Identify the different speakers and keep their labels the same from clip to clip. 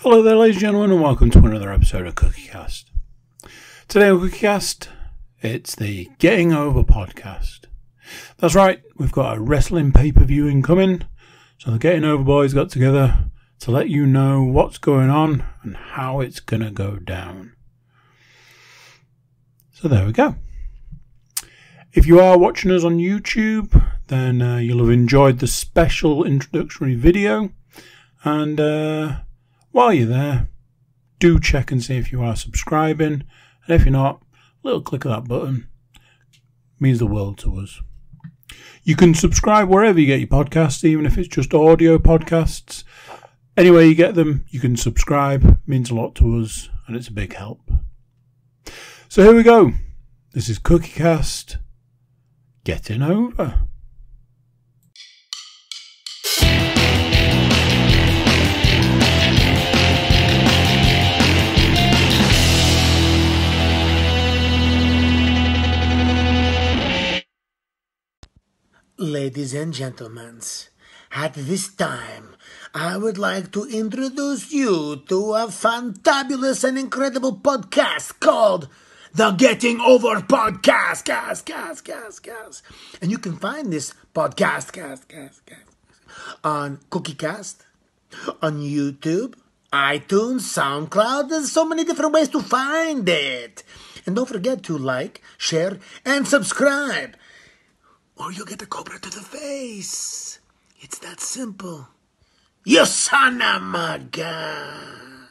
Speaker 1: Hello there, ladies and gentlemen, and welcome to another episode of CookieCast. Today on CookieCast, it's the Getting Over podcast. That's right, we've got a wrestling pay-per-view incoming, so the Getting Over boys got together to let you know what's going on and how it's going to go down. So there we go. If you are watching us on YouTube, then you'll have enjoyed the special introductory video, and while you're there, do check and see if you are subscribing, and if you're not, a little click of that button means the world to us. You can subscribe wherever you get your podcasts, even if it's just audio podcasts. Anywhere you get them, you can subscribe. It means a lot to us, and it's a big help. So here we go. This is CookieCast Getting Over.
Speaker 2: Ladies and gentlemen, at this time, I would like to introduce you to a fantabulous and incredible podcast called The Getting Over Podcast. And you can find this podcast on CookieCast, on YouTube, iTunes, SoundCloud. There's so many different ways to find it. And don't forget to like, share, and subscribe, or you'll get a cobra to the face. It's that simple. You son of a gun.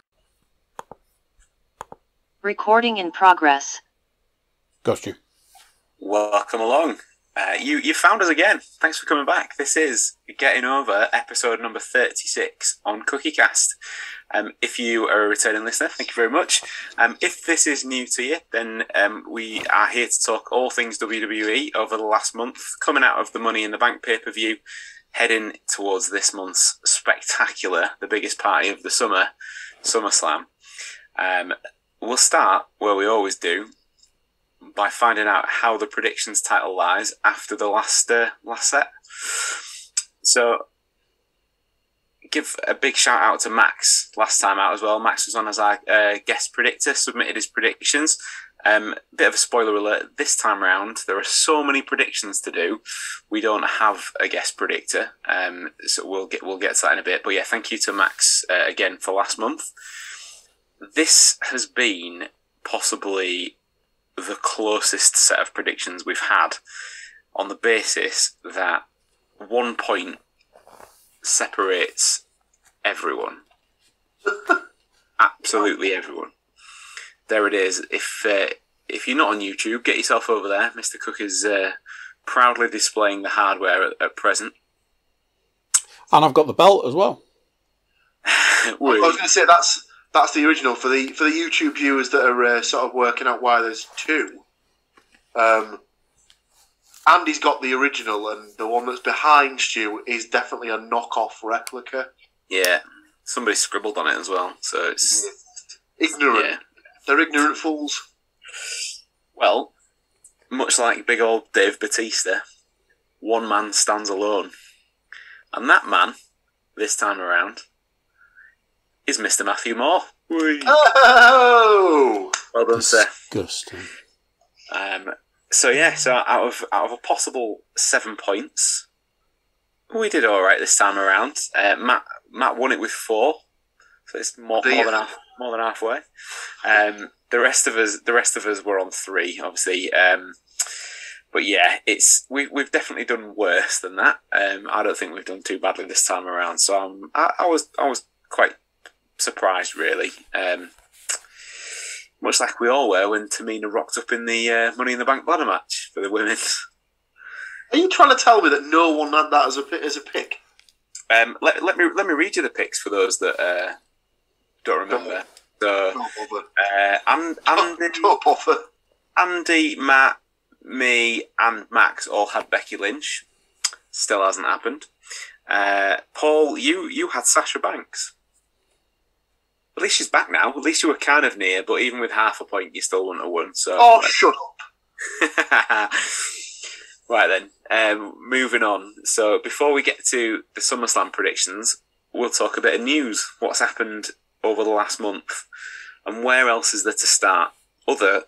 Speaker 3: Recording in progress.
Speaker 1: Got you.
Speaker 4: Welcome along. You found us again. Thanks for coming back. This is Getting Over, episode number 36 on CookieCast. If you are a returning listener, thank you very much. If this is new to you, then we are here to talk all things WWE over the last month, coming out of the Money in the Bank pay-per-view, heading towards this month's spectacular, the biggest party of the summer, SummerSlam. We'll start where we always do, by finding out how the predictions title lies after the last set. So, give a big shout out to Max last time out as well. Max was on as our guest predictor, submitted his predictions. Bit of a spoiler alert, this time around, there are so many predictions to do, we don't have a guest predictor. So we'll get to that in a bit. But yeah, thank you to Max again for last month. This has been possibly the closest set of predictions we've had, on the basis that 1 point separates everyone. Absolutely everyone. There it is. If you're not on YouTube, get yourself over there. Mr. Cook is proudly displaying the hardware at present.
Speaker 1: And I've got the belt as well.
Speaker 5: I was going to say that's the original for the YouTube viewers that are sort of working out why there's two. Andy's got the original, and the one that's behind Stu is definitely a knockoff replica.
Speaker 4: Yeah, somebody scribbled on it as well, so it's
Speaker 5: ignorant.
Speaker 4: Yeah.
Speaker 5: They're ignorant fools.
Speaker 4: Well, much like big old Dave Bautista, one man stands alone, and that man, this time around, is Mr. Matthew Moore.
Speaker 5: Oh!
Speaker 4: Well done, sir.
Speaker 1: Disgusting.
Speaker 4: So out of a possible 7 points, we did all right this time around. Matt won it with 4, so it's more than halfway. The rest of us were on 3, obviously. But yeah, we've definitely done worse than that. I don't think we've done too badly this time around. So I was quite surprised, really. Much like we all were when Tamina rocked up in the Money in the Bank ladder match for the women.
Speaker 5: Are you trying to tell me that no one had that as a pick?
Speaker 4: Let me read you the picks for those that don't remember.
Speaker 5: Don't bother.
Speaker 4: Andy, Matt, me, and Max all had Becky Lynch. Still hasn't happened. Paul, you had Sasha Banks. At least she's back now. At least you were kind of near, but even with half a point, you still wouldn't have won. So,
Speaker 5: shut up.
Speaker 4: Right then, moving on. So before we get to the SummerSlam predictions, we'll talk a bit of news. What's happened over the last month, and where else is there to start other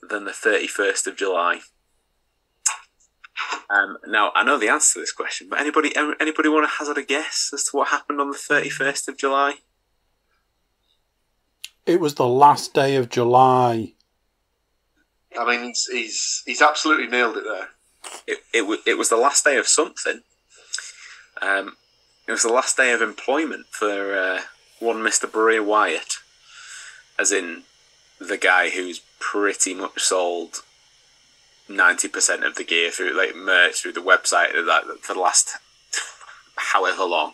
Speaker 4: than the 31st of July? Now, I know the answer to this question, but anybody want to hazard a guess as to what happened on the 31st of July?
Speaker 1: It was the last day of July.
Speaker 5: I mean, he's absolutely nailed it there.
Speaker 4: It was the last day of something. It was the last day of employment for one Mr. Bray Wyatt, as in the guy who's pretty much sold 90% of the gear through like merch through the website for the last however long.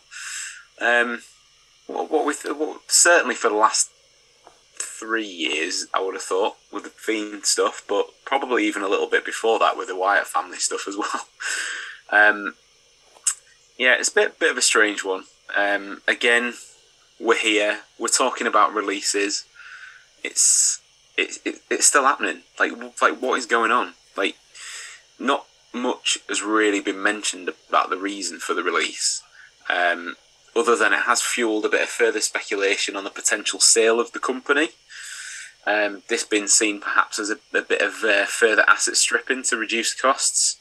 Speaker 4: Certainly for the last 3 years, I would have thought, with the Fiend stuff, but probably even a little bit before that with the Wyatt family stuff as well. Yeah, it's a bit of a strange one. Again, we're here. We're talking about releases. It's still happening. Like what is going on? Like, not much has really been mentioned about the reason for the release, other than it has fueled a bit of further speculation on the potential sale of the company. This being seen perhaps as a bit of further asset stripping to reduce costs.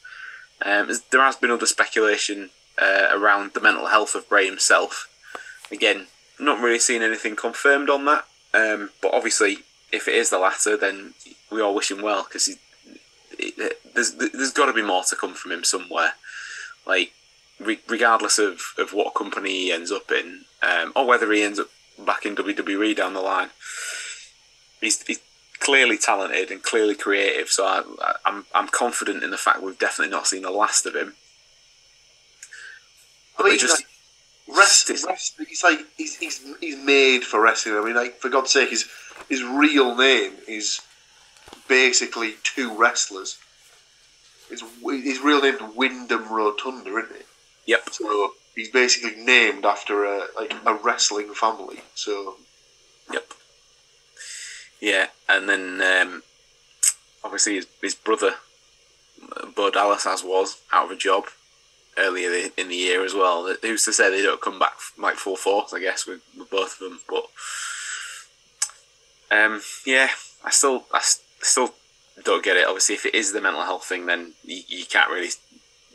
Speaker 4: There has been other speculation around the mental health of Bray himself. Again, not really seeing anything confirmed on that, but obviously if it is the latter, then we all wish him well, because there's got to be more to come from him somewhere. Like, regardless of what company he ends up in, or whether he ends up back in WWE down the line, he's clearly talented and clearly creative, so I'm confident in the fact we've definitely not seen the last of him.
Speaker 5: I mean, he's made for wrestling. I mean, like, for God's sake, his real name is basically two wrestlers. His real name's Wyndham Rotunda, isn't it?
Speaker 4: Yep.
Speaker 5: So he's basically named after a wrestling family. So.
Speaker 4: Yep. Yeah, and then obviously his brother, Bo Dallas, was out of a job earlier in the year as well. Who's to say they don't come back like full force, I guess, with both of them. But yeah, I still don't get it. Obviously, if it is the mental health thing, then you can't really,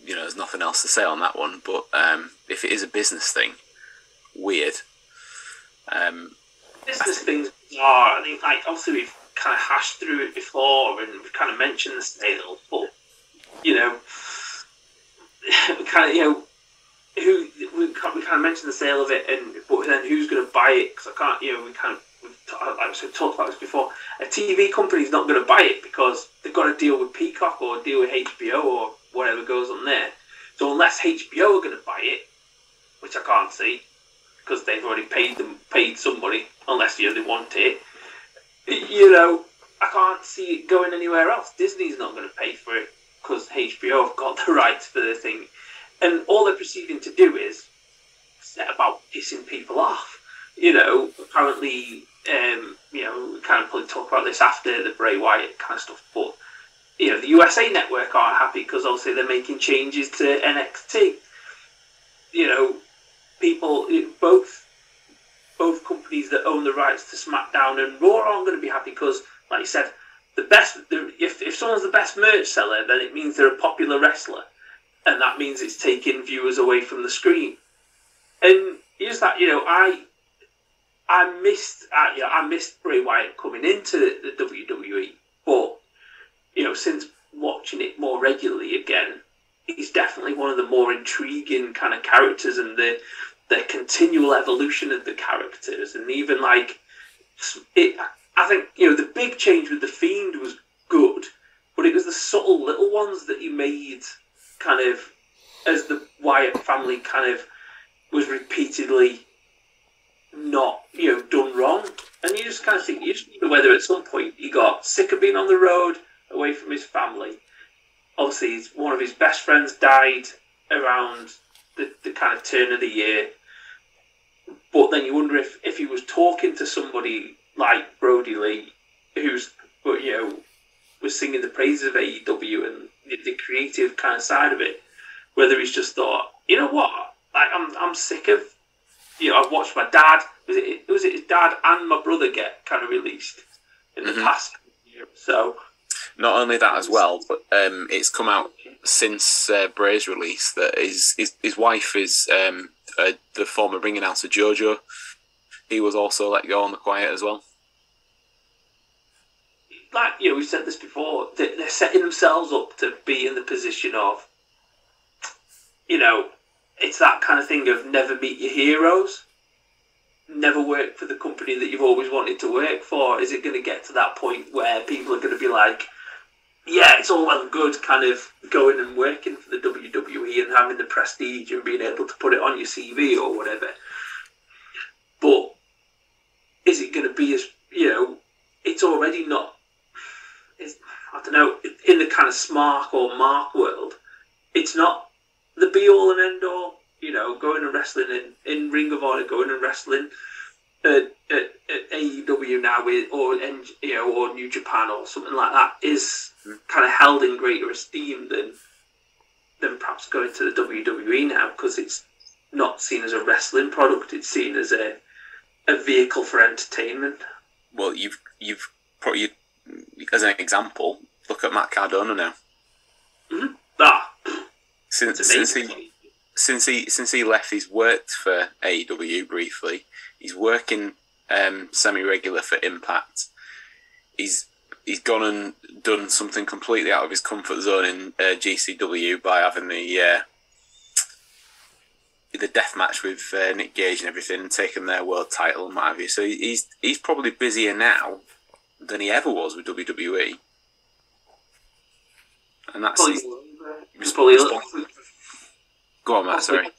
Speaker 4: there's nothing else to say on that one. But if it is a business thing, weird.
Speaker 6: Business things are. I think, like, obviously we've kind of hashed through it before, and we've kind of mentioned the sale, but we kind of mentioned the sale of it, but then who's going to buy it? Because I can't. We've talked about this before. A TV company's not going to buy it because they've got to deal with Peacock or deal with HBO or whatever goes on there. So unless HBO are going to buy it, which I can't see, because they've already paid somebody, unless they want it. I can't see it going anywhere else. Disney's not going to pay for it because HBO have got the rights for the thing, and all they're proceeding to do is set about pissing people off. Apparently, we kind of probably talk about this after the Bray Wyatt kind of stuff, but the USA Network aren't happy because obviously they're making changes to NXT. People, both companies that own the rights to SmackDown and Raw aren't going to be happy because, like you said, if someone's the best merch seller, then it means they're a popular wrestler, and that means it's taking viewers away from the screen. And here's that, I missed Bray Wyatt coming into the WWE, but since watching it more regularly again, he's definitely one of the more intriguing kind of characters, and the continual evolution of the characters, and even like it. I think the big change with the Fiend was good, but it was the subtle little ones that he made kind of as the Wyatt family kind of was repeatedly not done wrong, and you just kind of think whether at some point he got sick of being on the road away from his family. Obviously, one of his best friends died around the kind of turn of the year, but then you wonder if he was talking to somebody like Brody Lee, who's was singing the praises of AEW and the creative kind of side of it, whether he's just thought, like I'm sick of I've watched my dad. Was it his dad and my brother get kind of released in the past year? So
Speaker 4: not only that as well, but it's come out since Bray's release that his wife is the former ring announcer Jojo. He was also let go on the quiet as well.
Speaker 6: Like, we've said this before, they're setting themselves up to be in the position of, it's that kind of thing of never meet your heroes, never work for the company that you've always wanted to work for. Is it going to get to that point where people are going to be like, yeah, it's all well and good kind of going and working for the WWE and having the prestige and being able to put it on your CV or whatever, but is it going to be as, it's already not, I don't know, in the kind of Smark or Mark world, it's not the be-all and end-all, going and wrestling in Ring of Honor, going and wrestling at AEW now or New Japan or something like that is kind of held in greater esteem than perhaps going to the WWE now, because it's not seen as a wrestling product, it's seen as a vehicle for entertainment.
Speaker 4: Well, you've probably, as an example, look at Matt Cardona now.
Speaker 6: Mm-hmm.
Speaker 4: Since he left, he's worked for AEW briefly. He's working semi-regular for Impact. He's gone and done something completely out of his comfort zone in GCW by having the death match with Nick Gage and everything, and taking their world title and what have you. So he's probably busier now than he ever was with WWE. And that's go on, Matt, sorry.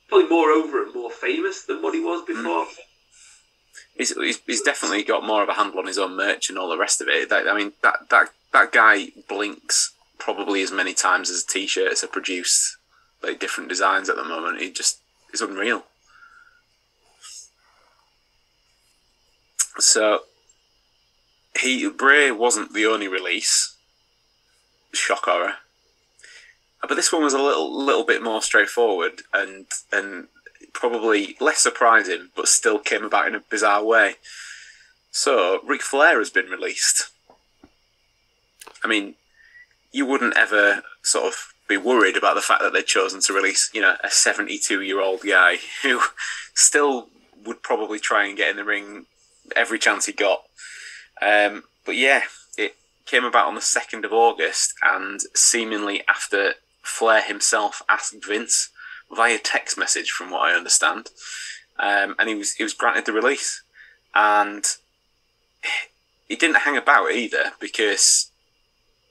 Speaker 6: Probably more over and more famous than what he was before.
Speaker 4: He's definitely got more of a handle on his own merch and all the rest of it. That guy blinks probably as many times as t-shirts are produced, like different designs at the moment. He just is unreal. So Bray wasn't the only release. Shock horror. But this one was a little bit more straightforward and probably less surprising, but still came about in a bizarre way. So Ric Flair has been released. I mean, you wouldn't ever sort of be worried about the fact that they'd chosen to release, a 72-year-old guy who still would probably try and get in the ring every chance he got. But yeah, it came about on the 2nd of August, and seemingly after Flair himself asked Vince via text message, from what I understand, and he was granted the release, and he didn't hang about either, because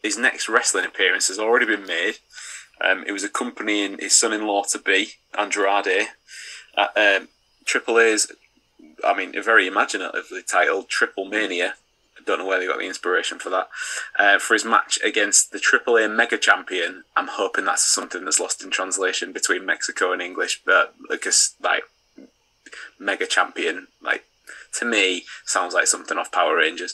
Speaker 4: his next wrestling appearance has already been made. It was accompanying his son-in-law to be Andrade at Triple A's, very imaginatively titled Triple Mania. I don't know where they got the inspiration for that. For his match against the AAA Mega Champion. I'm hoping that's something that's lost in translation between Mexico and English, but because Mega Champion, to me, sounds like something off Power Rangers.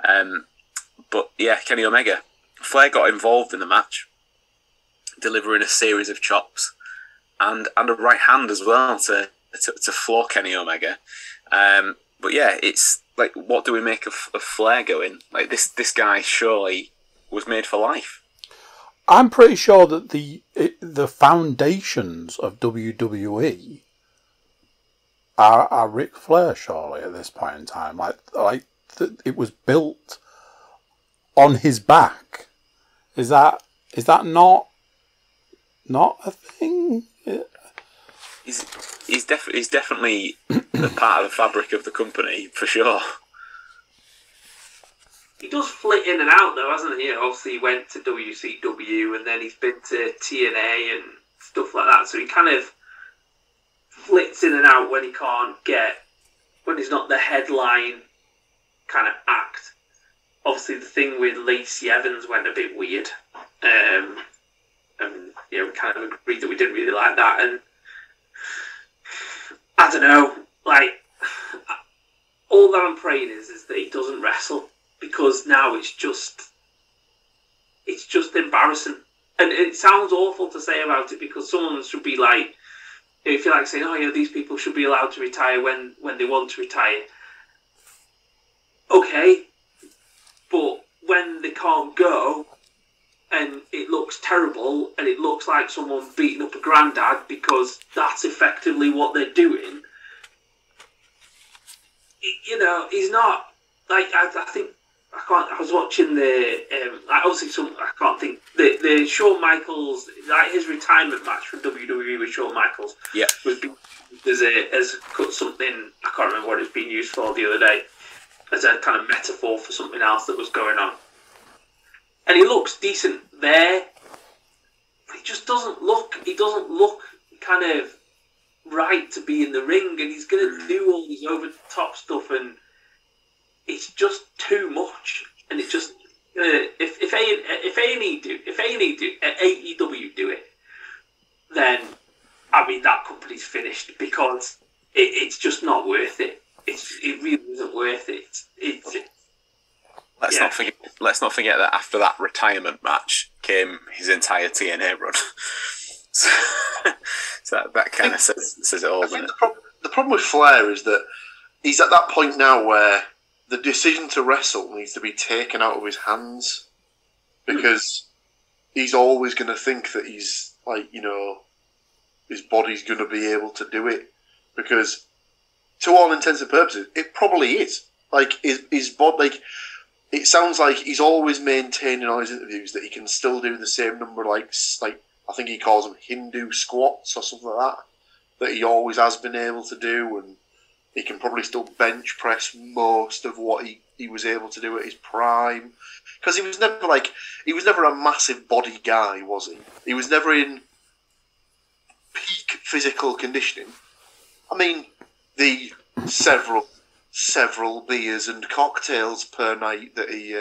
Speaker 4: But yeah, Kenny Omega. Flair got involved in the match, delivering a series of chops and a right hand as well to floor Kenny Omega. But yeah, it's like, what do we make of Flair going? Like, this guy surely was made for life.
Speaker 1: I'm pretty sure that the foundations of WWE are Ric Flair, surely, at this point in time. Like it was built on his back. Is that not a thing?
Speaker 4: He's definitely a part of the fabric of the company, for sure.
Speaker 6: He does flit in and out, though, hasn't he? Obviously, he went to WCW, and then he's been to TNA and stuff like that. So he kind of flits in and out when he's not the headline kind of act. Obviously, the thing with Lacey Evans went a bit weird. And we kind of agreed that we didn't really like that. And I don't know, all that I'm praying is that he doesn't wrestle, because now it's just embarrassing. And it sounds awful to say about it, because someone should be like, if you like saying, oh yeah, these people should be allowed to retire when they want to retire. Okay, but when they can't go, and it looks terrible, and it looks like someone beating up a granddad because that's effectively what they're doing. You know, he's not like I think I was watching the obviously I can't think the Shawn Michaels, like his retirement match from WWE with Shawn Michaels.
Speaker 4: Yeah,
Speaker 6: was as cut something, I can't remember what it's been used for the other day, as a kind of metaphor for something else that was going on. And he looks decent there, but he just doesn't look. He doesn't look kind of right to be in the ring, and he's going to do all this over the top stuff, and it's just too much. And it just if AEW do it, then I mean that company's finished, because it's just not worth it. It really isn't worth it.
Speaker 4: Let's not forget that after that retirement match came his entire TNA run. so that kind of says it all.
Speaker 5: The problem with Flair is that he's at that point now where the decision to wrestle needs to be taken out of his hands, because he's always going to think that he's like, you know, his body's going to be able to do it, because to all intents and purposes, it probably is. Like his body, like it sounds like he's always maintaining on his interviews that he can still do the same number, like I think he calls them Hindu squats or something like that he always has been able to do, and he can probably still bench press most of what he was able to do at his prime, because he was never a massive body guy, was he? He was never in peak physical conditioning. I mean, the several beers and cocktails per night that he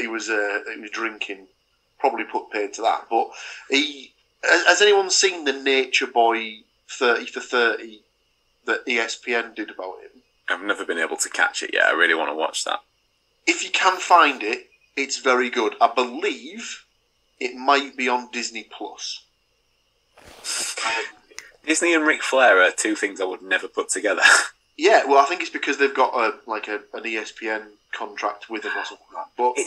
Speaker 5: was drinking probably put paid to that. But has anyone seen the Nature Boy 30 for 30 that ESPN did about him?
Speaker 4: I've never been able to catch it yet. I really want to watch that.
Speaker 5: If you can find it, it's very good. I believe it might be on Disney Plus.
Speaker 4: Disney and Ric Flair are two things I would never put together.
Speaker 5: Yeah, well, I think it's because they've got an ESPN contract with them or something like that. But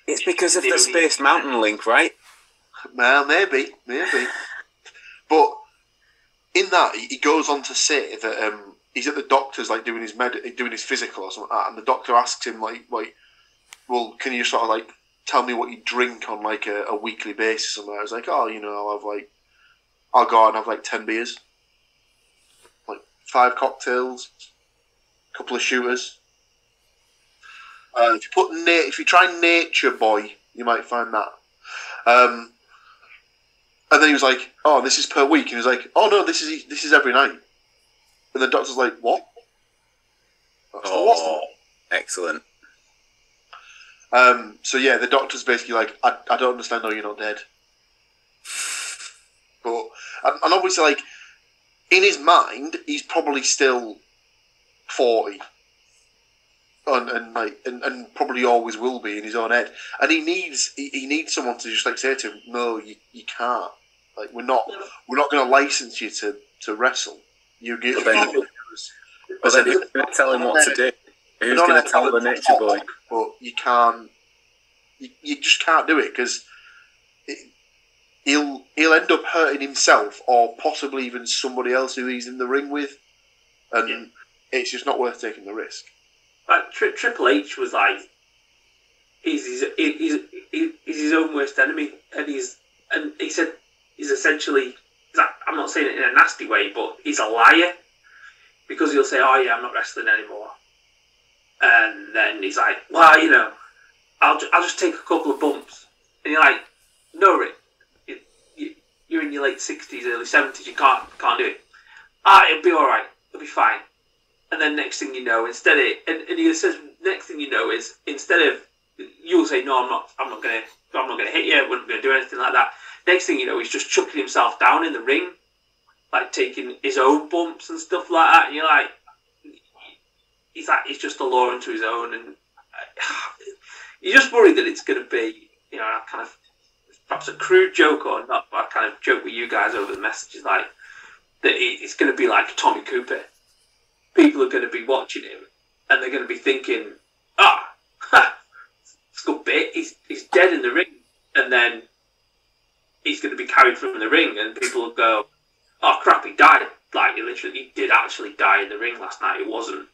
Speaker 4: it's because of the Space Mountain link, right?
Speaker 5: Well, maybe. But in that, he goes on to say that he's at the doctor's, like doing his physical or something like that, and the doctor asks him like, well, can you sort of like tell me what you drink on like a weekly basis? And I was like, oh, you know, I'll go out and have like 10 beers, like 5 cocktails, a couple of shooters. If you try Nature Boy, you might find that. And then he was like, "Oh, this is per week," and he was like, "Oh no, this is every night." And the doctor's like, "What?"
Speaker 4: Excellent.
Speaker 5: So yeah, the doctor's basically like, I don't understand how you're not dead. But and obviously, like in his mind, he's probably still 40. And probably always will be in his own head, and he needs someone to just like say to him, "No, you can't. Like we're not going to license you to wrestle. You get."
Speaker 4: But then who's going to tell him what to do? Who's going to tell the Nature Boy?
Speaker 5: But you can't. You just can't do it, because he'll end up hurting himself or possibly even somebody else who he's in the ring with, and it's just not worth taking the risk.
Speaker 6: Like Triple H was like, he's his own worst enemy, and he said he's essentially, I'm not saying it in a nasty way, but he's a liar, because he'll say, "Oh yeah, I'm not wrestling anymore," and then he's like, "Well, you know, I'll just take a couple of bumps," and you're like, "No, Rick, you're in your late 60s, early 70s, you can't do it. It'll be all right, it'll be fine." And then next thing you know, and he says, next thing you know is, instead of, you'll say, "No, I'm not gonna hit you, I'm not gonna do anything like that." Next thing you know, he's just chucking himself down in the ring, like taking his own bumps and stuff like that. And you're like, he's just a law unto his own, and you're just worried that it's going to be, you know, perhaps a crude joke or not, but I kind of joke with you guys over the messages, like, that it's going to be like Tommy Cooper. People are going to be watching him, and they're going to be thinking, it's a good bit. He's dead in the ring, and then he's going to be carried from the ring, and people will go, oh crap, he died. Like, he did actually die in the ring last night. It wasn't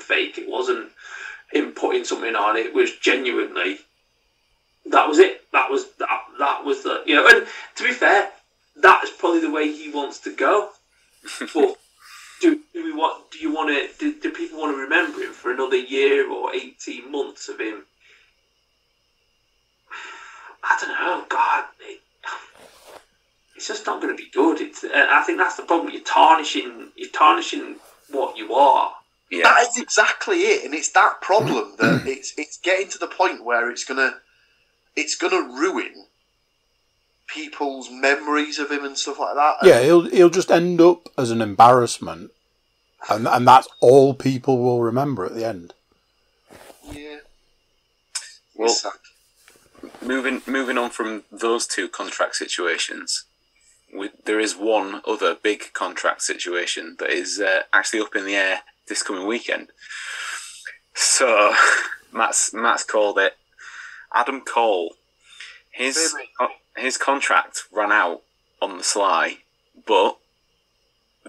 Speaker 6: fake. It wasn't him putting something on. It was genuinely, that was it. That was the, you know, and to be fair, that is probably the way he wants to go. But do people want to remember him for another year or 18 months of him? I don't know. God, it's just not going to be good. I think that's the problem. You're tarnishing what you are.
Speaker 5: Yeah. That is exactly it, and it's that problem that it's getting to the point where it's gonna ruin people's memories of him and stuff like that.
Speaker 1: Yeah, he'll just end up as an embarrassment, and that's all people will remember at the end.
Speaker 5: Yeah.
Speaker 4: Well, moving on from those two contract situations, there is one other big contract situation that is actually up in the air this coming weekend. So Matt's called it. Adam Cole, his contract ran out on the sly, but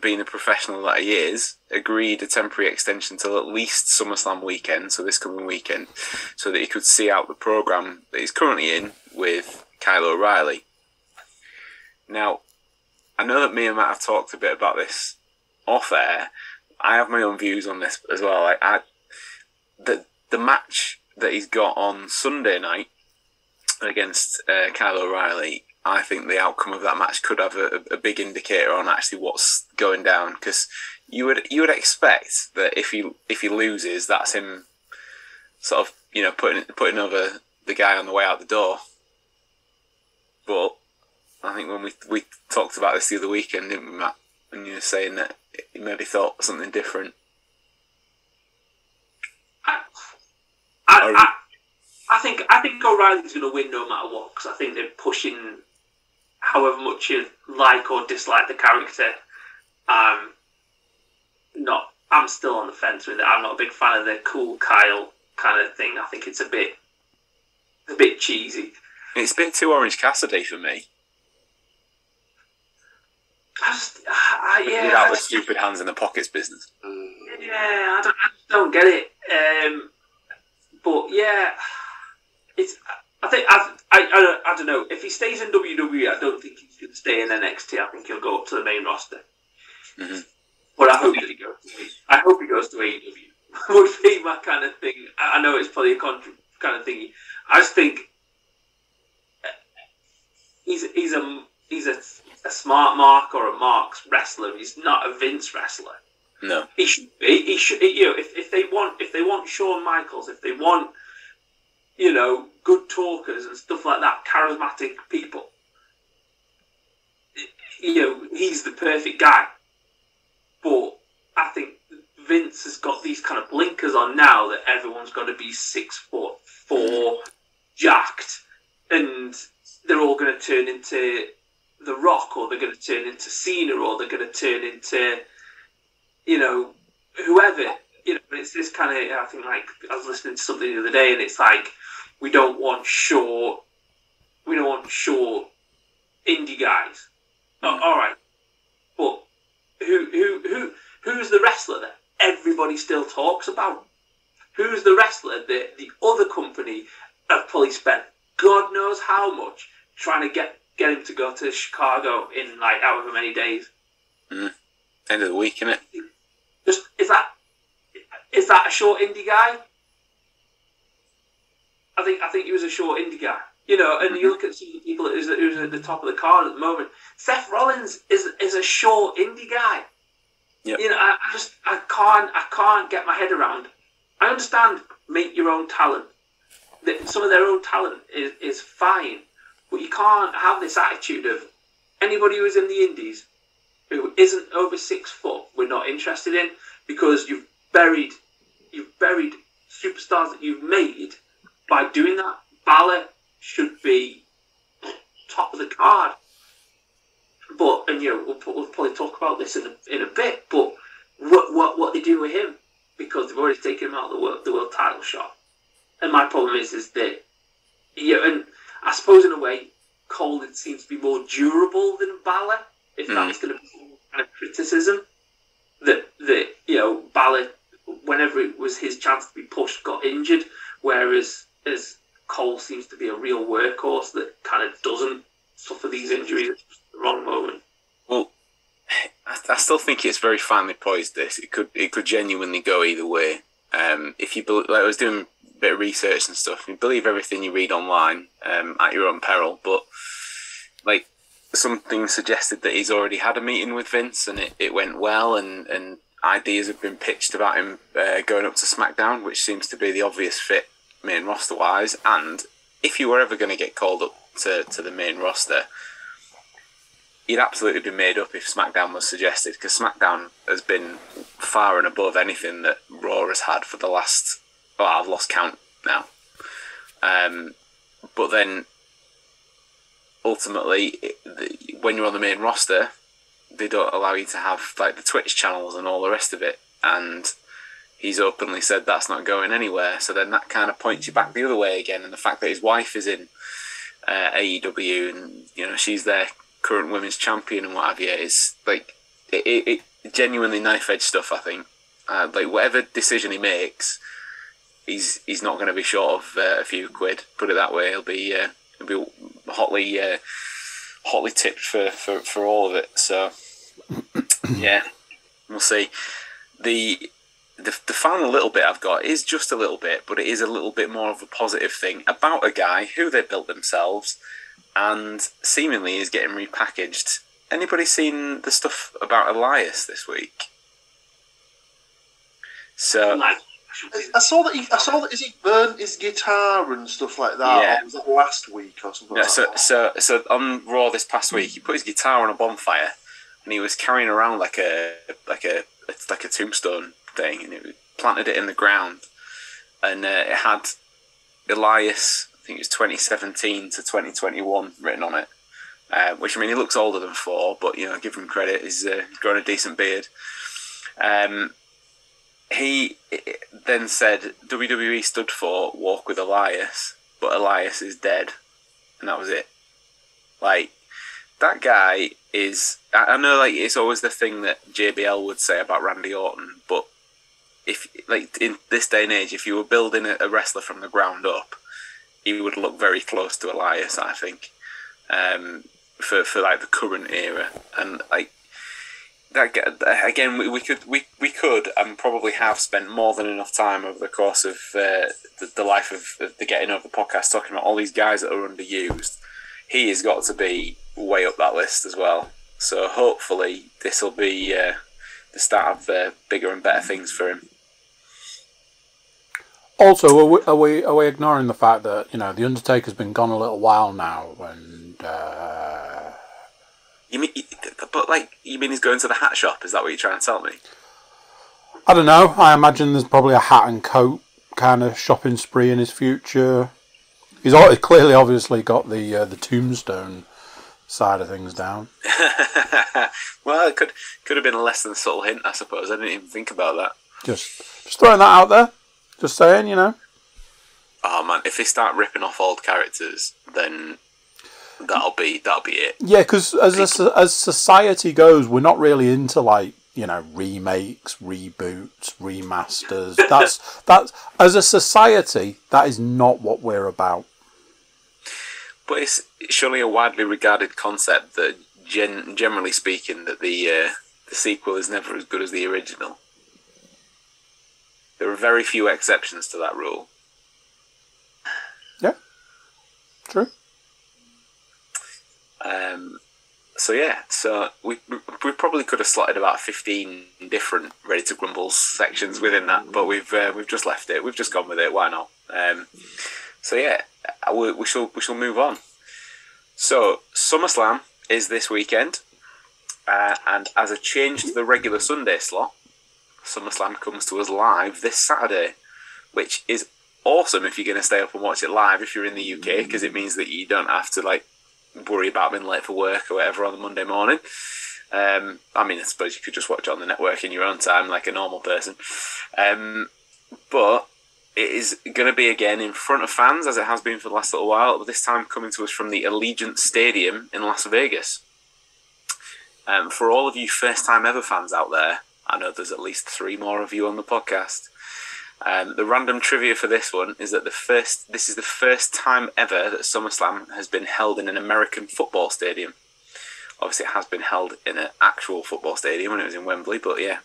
Speaker 4: being the professional that he is, agreed a temporary extension till at least SummerSlam weekend, so this coming weekend, so that he could see out the program that he's currently in with Kyle O'Reilly. Now, I know that me and Matt have talked a bit about this off air. I have my own views on this as well. The match that he's got on Sunday night against Kyle O'Reilly, I think the outcome of that match could have a big indicator on actually what's going down, because you would expect that if he loses, that's him sort of, you know, putting over the guy on the way out the door. But I think when we talked about this the other weekend, didn't we, Matt? And you were saying that you maybe thought something different.
Speaker 6: I think O'Reilly's going to win no matter what, because I think they're pushing, however much you like or dislike the character. I'm still on the fence with it. I'm not a big fan of the cool Kyle kind of thing. I think it's a bit cheesy.
Speaker 4: It's a bit too Orange Cassidy for me. Without the stupid hands in the pockets business.
Speaker 6: Yeah, I don't get it. But yeah, I don't know. If he stays in WWE, I don't think he's going to stay in NXT. I think he'll go up to the main roster. Mm-hmm. But I hope he goes to AEW. Would be my kind of thing. I know it's probably a kind of thing. I just think he's a smart Mark or a Mark's wrestler. He's not a Vince wrestler.
Speaker 4: No,
Speaker 6: he should be. He should. You know, if they want Shawn Michaels, if they want, you know, good talkers and stuff like that, charismatic people, you know, he's the perfect guy. But I think Vince has got these kind of blinkers on now that everyone's got to be 6'4", jacked, and they're all going to turn into The Rock, or they're going to turn into Cena, or they're going to turn into, you know, whoever. You know, it's this kind of, I think, like, I was listening to something the other day, and it's like, we don't want short indie guys. Oh, all right, but who's the wrestler that everybody still talks about? Who's the wrestler that the other company have probably spent God knows how much trying to get him to go to Chicago in like however many days?
Speaker 4: End of the week, innit?
Speaker 6: Just is that a short indie guy? I think he was a short indie guy. You know, and you look at some of the people who's at the top of the card at the moment. Seth Rollins is a short indie guy.
Speaker 4: Yep.
Speaker 6: You know, I can't get my head around. I understand make your own talent. Some of their own talent is fine, but you can't have this attitude of anybody who's in the indies who isn't over 6 foot we're not interested in, because you've buried superstars that you've made by doing that. Balor should be top of the card. But we'll probably talk about this in a bit. But what they do with him, because they've already taken him out of the world title shot. And my problem is that and I suppose in a way, Cole seems to be more durable than Balor. If that's going to be some kind of criticism, that Balor, whenever it was his chance to be pushed, got injured, whereas as Cole seems to be a real workhorse that kind of doesn't suffer these injuries at the wrong moment.
Speaker 4: Well, I still think it's very finely poised. This it could genuinely go either way. If you I was doing a bit of research and stuff, you believe everything you read online at your own peril. But like something suggested that he's already had a meeting with Vince and it went well, and ideas have been pitched about him going up to SmackDown, which seems to be the obvious fit main roster wise. And if you were ever going to get called up to the main roster, you'd absolutely be made up if SmackDown was suggested, because SmackDown has been far and above anything that Raw has had for the last... Well, I've lost count now. But then, ultimately, when you're on the main roster, they don't allow you to have like the Twitch channels and all the rest of it. And he's openly said that's not going anywhere. So then that kind of points you back the other way again. And the fact that his wife is in AEW and she's their current women's champion and what have you, is like it genuinely knife-edge stuff. I think like whatever decision he makes, he's not going to be short of a few quid. Put it that way. He'll be hotly tipped for all of it. So yeah, we'll see. The final little bit I've got is just a little bit, but it is a little bit more of a positive thing about a guy who they built themselves and seemingly is getting repackaged. Anybody seen the stuff about Elias this week? So
Speaker 5: I saw that he burned his guitar and stuff like that.
Speaker 4: Yeah.
Speaker 5: Or was that last week or something?
Speaker 4: Yeah, so on Raw this past week, he put his guitar on a bonfire and he was carrying around like a tombstone thing, and it planted it in the ground, and it had Elias, I think it was 2017 to 2021 written on it. Which, I mean, he looks older than 4, but give him credit, he's grown a decent beard. He then said WWE stood for Walk with Elias, but Elias is dead, and that was it. Like, that guy is... I know, like, it's always the thing that JBL would say about Randy Orton, but if, like, in this day and age, if you were building a wrestler from the ground up, he would look very close to Elias, I think, for like the current era. And like that again, we could and probably have spent more than enough time over the course of the life of the Getting Over podcast talking about all these guys that are underused. He has got to be way up that list as well. So hopefully this will be the start of bigger and better things for him.
Speaker 1: Also, are we ignoring the fact that the Undertaker's been gone a little while now, and
Speaker 4: you mean he's going to the hat shop? Is that what you're trying to tell me?
Speaker 1: I don't know. I imagine there's probably a hat and coat kind of shopping spree in his future. He's clearly, obviously, got the tombstone side of things down.
Speaker 4: Well, it could have been a less than subtle hint, I suppose. I didn't even think about that.
Speaker 1: Just throwing that out there. Just saying,
Speaker 4: Oh man, if they start ripping off old characters, then that'll be it.
Speaker 1: Yeah, because as society goes, we're not really into remakes, reboots, remasters. That's as a society, that is not what we're about.
Speaker 4: But it's surely a widely regarded concept that, generally speaking, that the sequel is never as good as the original. There are very few exceptions to that rule.
Speaker 1: Yeah, true.
Speaker 4: So we probably could have slotted about 15 different Ready to Grumble sections within that, but we've just left it. We've just gone with it. Why not? We shall move on. So SummerSlam is this weekend, and as a change to the regular Sunday slot, SummerSlam comes to us live this Saturday, which is awesome if you're going to stay up and watch it live if you're in the UK, because it means that you don't have to worry about being late for work or whatever on a Monday morning. I suppose you could just watch it on the network in your own time like a normal person. But it is going to be again in front of fans, as it has been for the last little while, but this time coming to us from the Allegiant Stadium in Las Vegas. For all of you first-time ever fans out there, I know there's at least 3 more of you on the podcast. The random trivia for this one is that this is the first time ever that SummerSlam has been held in an American football stadium. Obviously, it has been held in an actual football stadium when it was in Wembley, but yeah.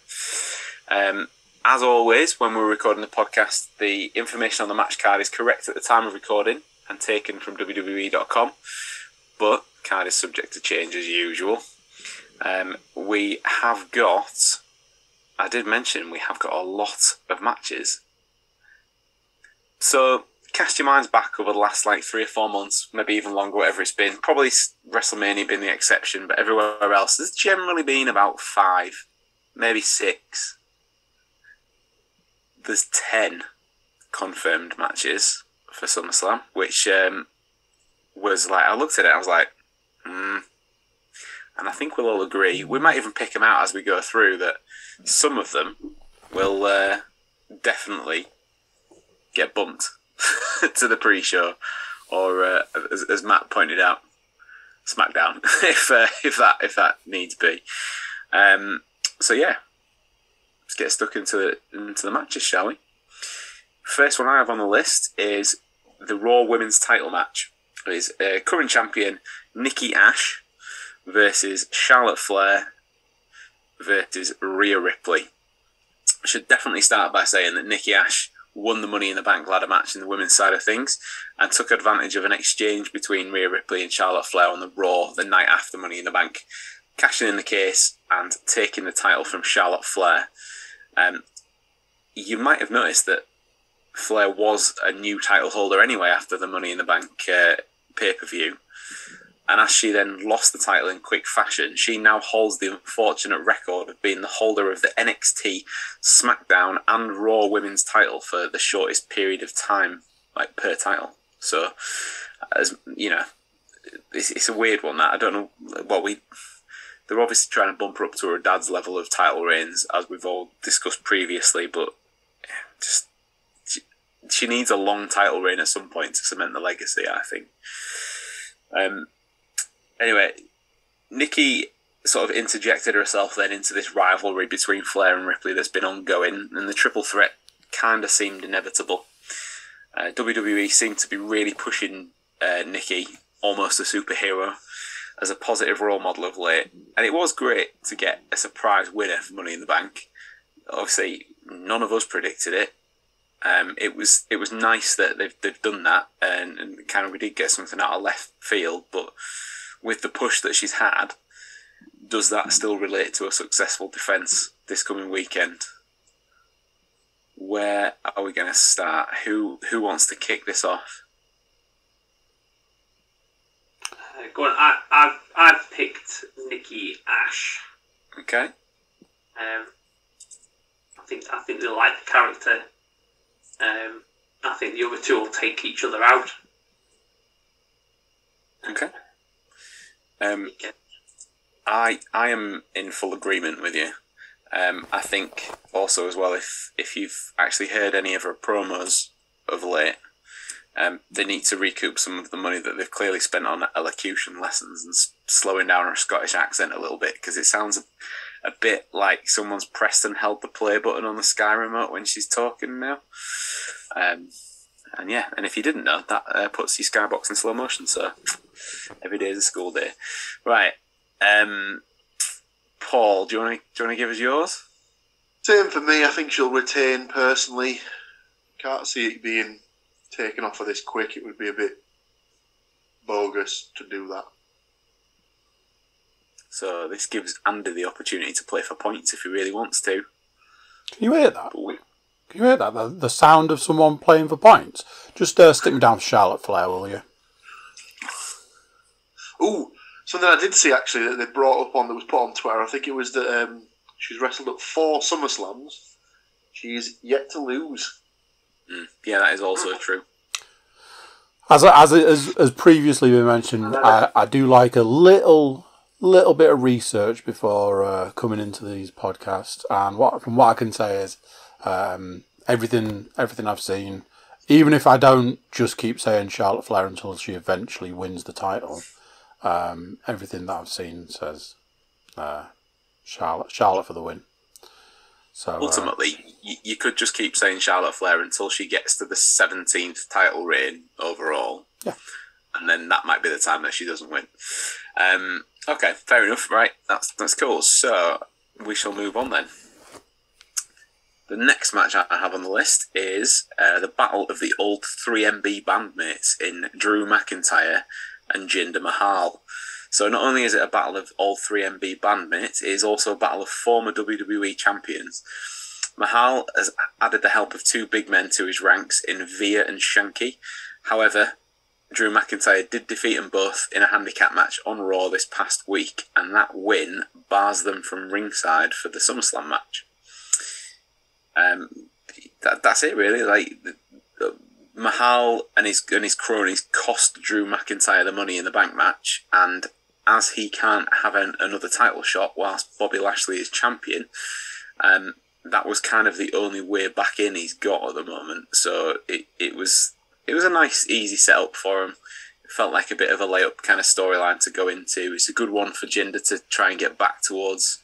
Speaker 4: As always, when we're recording the podcast, the information on the match card is correct at the time of recording and taken from WWE.com, but card is subject to change as usual. We have got a lot of matches. So, cast your minds back over the last 3 or 4 months, maybe even longer, whatever it's been. Probably WrestleMania being the exception, but everywhere else there's generally been about 5, maybe 6. There's 10 confirmed matches for SummerSlam, which was I looked at it, I was like, and I think we'll all agree, we might even pick them out as we go through, that some of them will definitely get bumped to the pre-show, or as Matt pointed out, SmackDown, if that needs be. So yeah, let's get stuck into the matches, shall we? First one I have on the list is the Raw Women's Title match. It is current champion Nikki Ash versus Charlotte Flair versus Rhea Ripley. I should definitely start by saying that Nikki Ash won the Money in the Bank ladder match in the women's side of things and took advantage of an exchange between Rhea Ripley and Charlotte Flair on the Raw the night after Money in the Bank, cashing in the case and taking the title from Charlotte Flair. You might have noticed that Flair was a new title holder anyway after the Money in the Bank pay-per-view. And as she then lost the title in quick fashion, she now holds the unfortunate record of being the holder of the NXT, SmackDown and Raw Women's title for the shortest period of time, per title. So, as you know, it's a weird one, that. I don't know. Well, they're obviously trying to bump her up to her dad's level of title reigns, as we've all discussed previously, but just she needs a long title reign at some point to cement the legacy, I think. Anyway, Nikki sort of interjected herself then into this rivalry between Flair and Ripley that's been ongoing, and the triple threat kind of seemed inevitable. WWE seemed to be really pushing Nikki, almost a superhero, as a positive role model of late, and it was great to get a surprise winner for Money in the Bank. Obviously, none of us predicted it. It was nice that they've done that, and kind of we did get something out of left field, but with the push that she's had, does that still relate to a successful defence this coming weekend? Where are we going to start? Who wants to kick this off?
Speaker 6: Go on. I've picked Nikki Ash.
Speaker 4: Okay.
Speaker 6: I think they like the character. I think the other two will take each other out.
Speaker 4: Okay. I am in full agreement with you. I think also as well, if you've actually heard any of her promos of late, they need to recoup some of the money that they've clearly spent on elocution lessons and slowing down her Scottish accent a little bit, because it sounds a bit like someone's pressed and held the play button on the Sky remote when she's talking now. And if you didn't know, that puts your Skybox in slow motion, so every day is a school day. Right. Paul, do you want to give us yours?
Speaker 5: Same for me. I think she'll retain personally. Can't see it being taken off of this quick. It would be a bit bogus to do that.
Speaker 4: So this gives Andy the opportunity to play for points if he really wants to.
Speaker 1: Can you hear that? Can you hear that? The sound of someone playing for points? Just stick me down for Charlotte Flair, will you?
Speaker 5: Ooh, something I did see actually that they brought up that was put on Twitter. I think it was that she's wrestled at 4 SummerSlams. She's yet to lose.
Speaker 4: Yeah, that is also true.
Speaker 1: As previously been mentioned, I do like a little bit of research before coming into these podcasts, and from what I can say is everything I've seen, even if I don't just keep saying Charlotte Flair until she eventually wins the title, everything that I've seen says Charlotte for the win. So
Speaker 4: ultimately, you could just keep saying Charlotte Flair until she gets to the 17th title reign overall.
Speaker 1: Yeah.
Speaker 4: And then that might be the time that she doesn't win. Okay, fair enough. Right, that's cool. So we shall move on then. The next match I have on the list is the battle of the old 3MB bandmates in Drew McIntyre and Jinder Mahal. So not only is it a battle of all 3MB bandmates, it is also a battle of former WWE champions. Mahal has added the help of two big men to his ranks in Veer and Shanky. However, Drew McIntyre did defeat them both in a handicap match on Raw this past week, and that win bars them from ringside for the SummerSlam match. That's it really. Like Mahal and his cronies cost Drew McIntyre the Money in the Bank match, and as he can't have another title shot whilst Bobby Lashley is champion, that was kind of the only way back in he's got at the moment. So it was a nice, easy setup for him. It felt like a bit of a layup kind of storyline to go into. It's a good one for Jinder to try and get back towards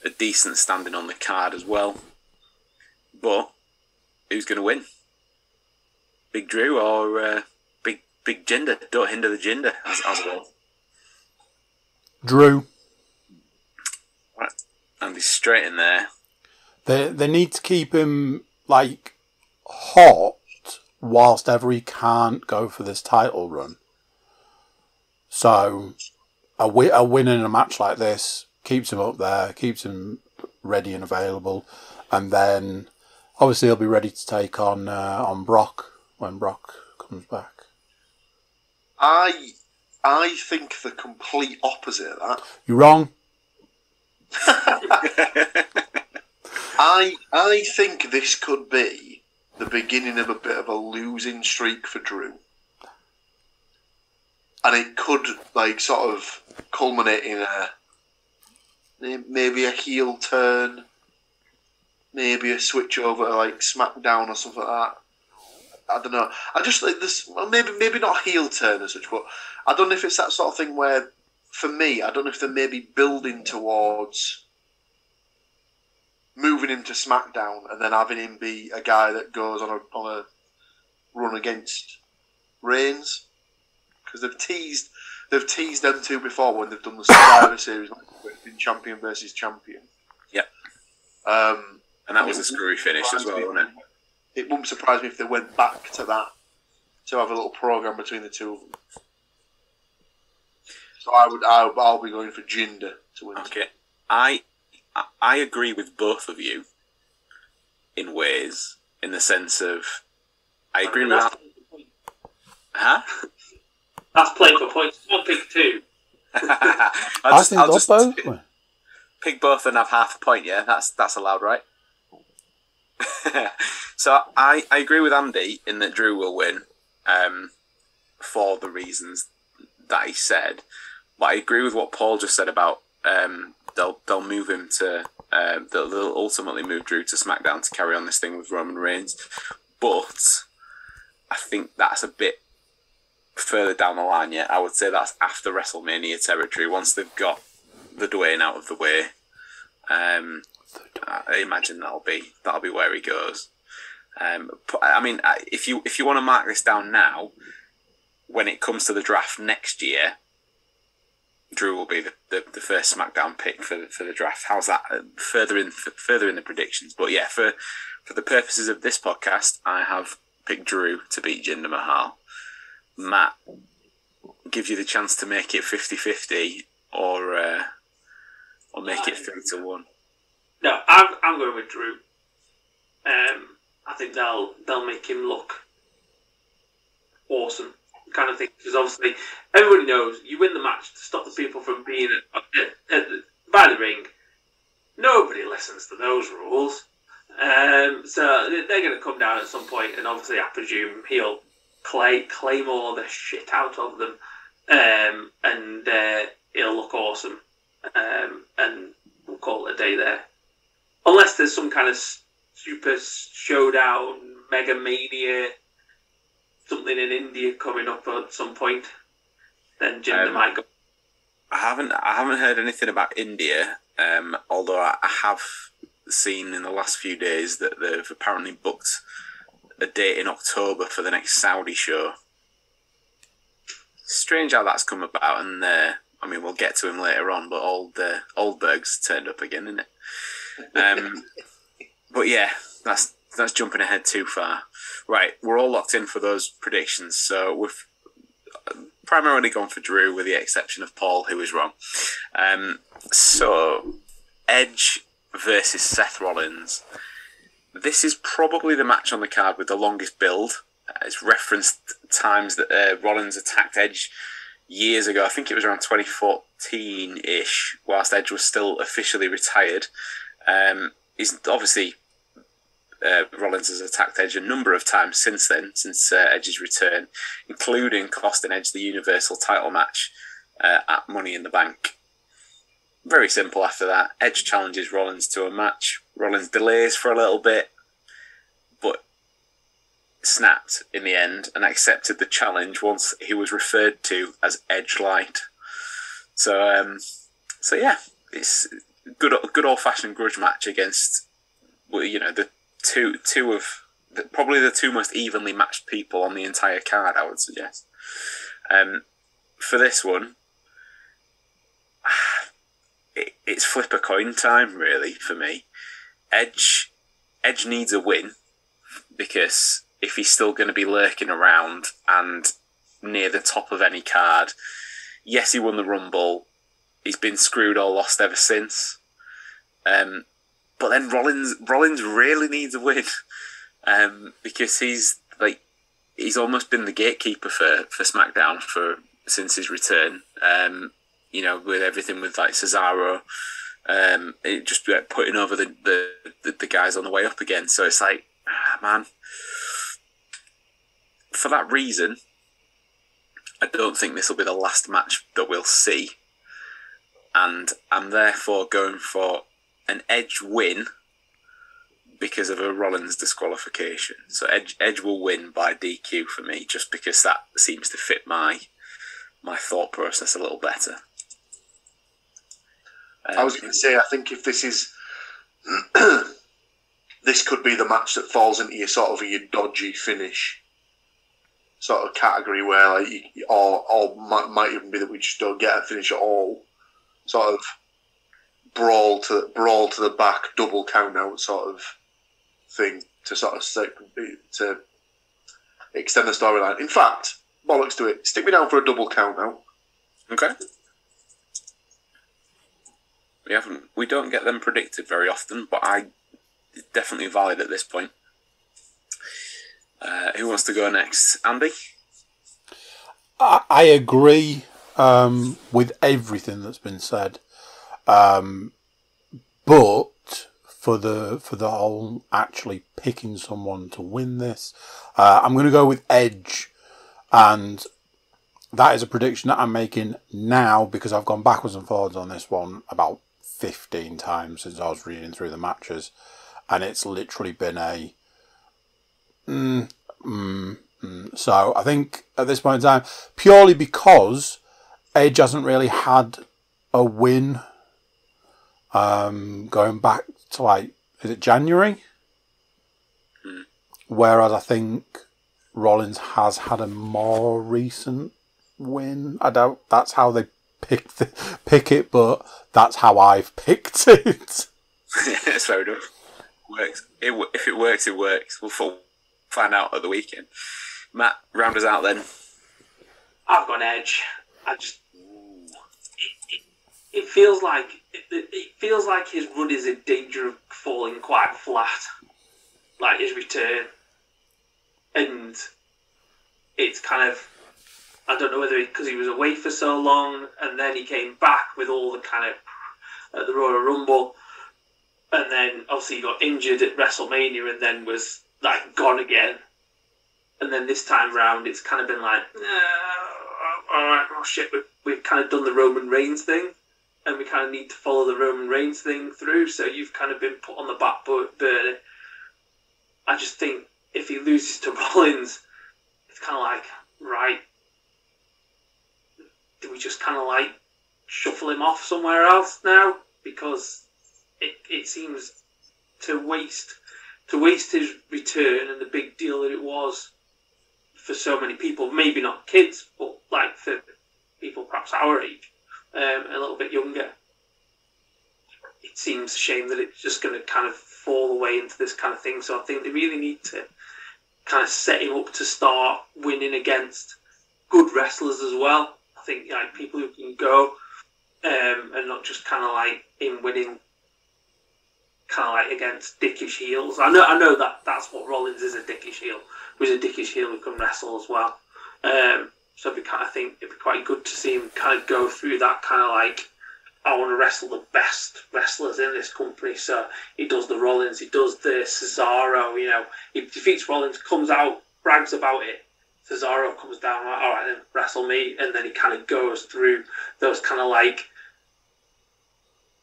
Speaker 4: a decent standing on the card as well. But who's going to win? Big Drew or Big Jinder? Don't hinder the Jinder as well.
Speaker 1: Drew.
Speaker 4: Right. And he's straight in there.
Speaker 1: They need to keep him like hot whilst ever he can't go for this title run. So a win in a match like this keeps him up there, keeps him ready and available, and then obviously he'll be ready to take on Brock when Brock comes back.
Speaker 5: I think the complete opposite of that.
Speaker 1: You're wrong.
Speaker 5: I think this could be the beginning of a bit of a losing streak for Drew. And it could like sort of culminate in maybe a heel turn, maybe a switch over to like SmackDown or something like that. I don't know. I just like this. Well, maybe not a heel turn as such, but I don't know if it's that sort of thing where, for me, I don't know if they're maybe building towards moving him to SmackDown and then having him be a guy that goes on a run against Reigns, because they've teased them two before when they've done the Survivor Series, been champion versus champion.
Speaker 4: Yep. And that was a screwy finish as well, wasn't it?
Speaker 5: It wouldn't surprise me if they went back to that, to have a little program between the two of them. So I'll be going for Jinder to win.
Speaker 4: Okay, I agree with both of you in ways, in the sense of I agree with that. Huh?
Speaker 6: That's playing for points. One pick two.
Speaker 1: I'll just
Speaker 4: pick both and have half a point. Yeah, that's allowed, right? So I agree with Andy in that Drew will win for the reasons that he said. But I agree with what Paul just said about they'll move him to they'll ultimately move Drew to SmackDown to carry on this thing with Roman Reigns. But I think that's a bit further down the line yet. I would say that's after WrestleMania territory. Once they've got the Dwayne out of the way, I imagine that'll be where he goes. I mean, if you want to mark this down now, when it comes to the draft next year, Drew will be the first SmackDown pick for the draft. How's that? Further in the predictions, but yeah, for the purposes of this podcast, I have picked Drew to beat Jinder Mahal. Matt, give you the chance to make it 50-50 or make it 3-1.
Speaker 6: No, I'm going with Drew. I think they'll make him look awesome, kind of thing. Because obviously, everybody knows you win the match to stop the people from being by the ring. Nobody listens to those rules. So they're going to come down at some point, and obviously, I presume he'll Claymore the shit out of them, and it'll look awesome. And we'll call it a day there. Unless there's some kind of super showdown, mega mania, something in India coming up at some point, then Jinder might go.
Speaker 4: I haven't heard anything about India, although I have seen in the last few days that they've apparently booked a date in October for the next Saudi show. Strange how that's come about, and I mean, we'll get to him later on, but Oldberg's turned up again, isn't it? But yeah, that's jumping ahead too far. Right, we're all locked in for those predictions, so we've primarily gone for Drew, with the exception of Paul, who was wrong. So, Edge versus Seth Rollins. This is probably the match on the card with the longest build. It's referenced times that Rollins attacked Edge years ago. I think it was around 2014-ish, whilst Edge was still officially retired. He's obviously... Rollins has attacked Edge a number of times since then, since Edge's return, including costing Edge the Universal title match at Money in the Bank. Very simple after that. Edge challenges Rollins to a match. Rollins delays for a little bit, but snapped in the end and accepted the challenge once he was referred to as Edge Light. So yeah, it's good old-fashioned grudge match against, well, you know, the two of probably the two most evenly matched people on the entire card, I would suggest. For this one, it's flip a coin time, really, for me. Edge needs a win, because if he's still going to be lurking around and near the top of any card, yes, he won the Rumble, he's been screwed or lost ever since. But then Rollins really needs a win, because he's almost been the gatekeeper for SmackDown since his return. You know, with everything with like Cesaro, just putting over the guys on the way up again. So it's like, man, for that reason, I don't think this will be the last match that we'll see, and I'm therefore going for an Edge win because of a Rollins disqualification. So Edge will win by DQ for me, just because that seems to fit my thought process a little better.
Speaker 5: I was going to say, I think if this is this could be the match that falls into your sort of your dodgy finish sort of category, where like or might even be that we just don't get a finish at all. Sort of brawl to the back, double count out sort of thing to sort of to extend the storyline. In fact, bollocks to it. Stick me down for a double count out.
Speaker 4: Okay. We don't get them predicted very often, but it's definitely valid at this point. Who wants to go next? Andy?
Speaker 1: I agree with everything that's been said. But for the whole actually picking someone to win this, I'm going to go with Edge, and that is a prediction that I'm making now because I've gone backwards and forwards on this one about 15 times since I was reading through the matches, and it's literally been a So I think at this point in time, purely because Edge hasn't really had a win going back to, like, is it January? Whereas I think Rollins has had a more recent win. I doubt that's how they pick it, but that's how I've picked it.
Speaker 4: It's fair enough. Works. If it works, it works. We'll find out at the weekend. Matt, round us out then.
Speaker 6: I've gone Edge. It feels like his run is in danger of falling quite flat, like his return, and it's kind of, I don't know whether because he was away for so long and then he came back with all the kind of at the Royal Rumble, and then obviously he got injured at WrestleMania and then was like gone again. And then this time round, it's kind of been like, all right, oh shit, we've kind of done the Roman Reigns thing, and we kind of need to follow the Roman Reigns thing through. So you've kind of been put on the back burner. I just think if he loses to Rollins, it's kind of like, right, do we just kind of like shuffle him off somewhere else now? Because it seems to waste his return and the big deal that it was for so many people, maybe not kids, but like for people perhaps our age, a little bit younger. It seems a shame that it's just going to kind of fall away into this kind of thing. So I think they really need to kind of set him up to start winning against good wrestlers as well. I think like people who can go and not just kind of like him winning kind of like against dickish heels. I know that's what Rollins is, a dickish heel. Who's a dickish heel who can wrestle as well. So I think it'd be quite good to see him kind of go through that kind of like, I want to wrestle the best wrestlers in this company. So he does the Rollins, he does the Cesaro, you know, he defeats Rollins, comes out, brags about it. Cesaro comes down, like, all right, then wrestle me, and then he kind of goes through those kind of like,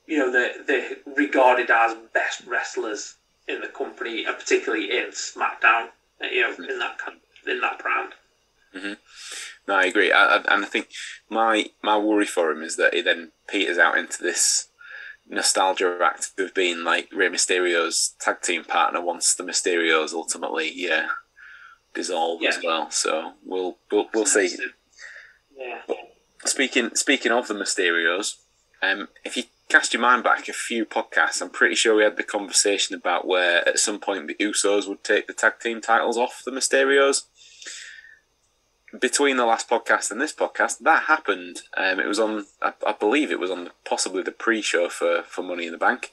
Speaker 6: you know, the regarded as best wrestlers in the company, and particularly in SmackDown, you know, in that brand.
Speaker 4: Mm-hmm. No, I agree, and I think my worry for him is that he then peters out into this nostalgia act of being like Rey Mysterio's tag team partner once the Mysterios ultimately dissolve as well. So we'll see.
Speaker 6: Yeah.
Speaker 4: But speaking of the Mysterios, if you cast your mind back a few podcasts, I'm pretty sure we had the conversation about where at some point the Usos would take the tag team titles off the Mysterios. Between the last podcast and this podcast, that happened. It was on, I believe it was on possibly the pre-show for Money in the Bank.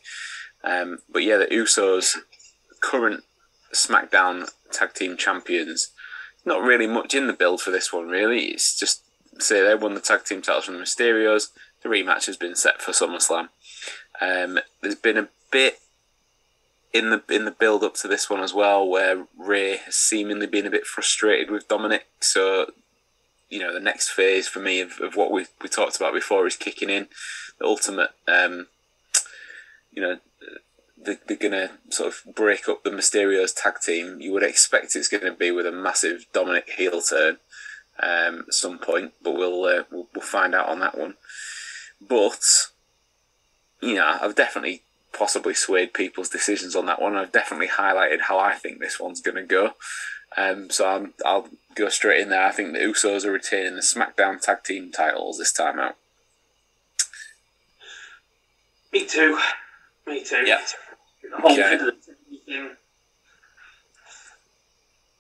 Speaker 4: But yeah, the Usos, current SmackDown tag team champions, not really much in the build for this one, really. It's just, say they won the tag team titles from the Mysterios. The rematch has been set for SummerSlam. There's been a bit in the build up to this one as well, where Ray has seemingly been a bit frustrated with Dominic. So, you know, the next phase for me of what we talked about before is kicking in. The ultimate, you know, they're going to sort of break up the Mysterios tag team. You would expect it's going to be with a massive Dominic heel turn at some point, but we'll find out on that one. But, you know, I've definitely possibly swayed people's decisions on that one. I've definitely highlighted how I think this one's going to go. So I'll go straight in there. I think the Usos are retaining the SmackDown tag team titles this time out.
Speaker 6: Me too.
Speaker 4: Yeah.
Speaker 6: Okay.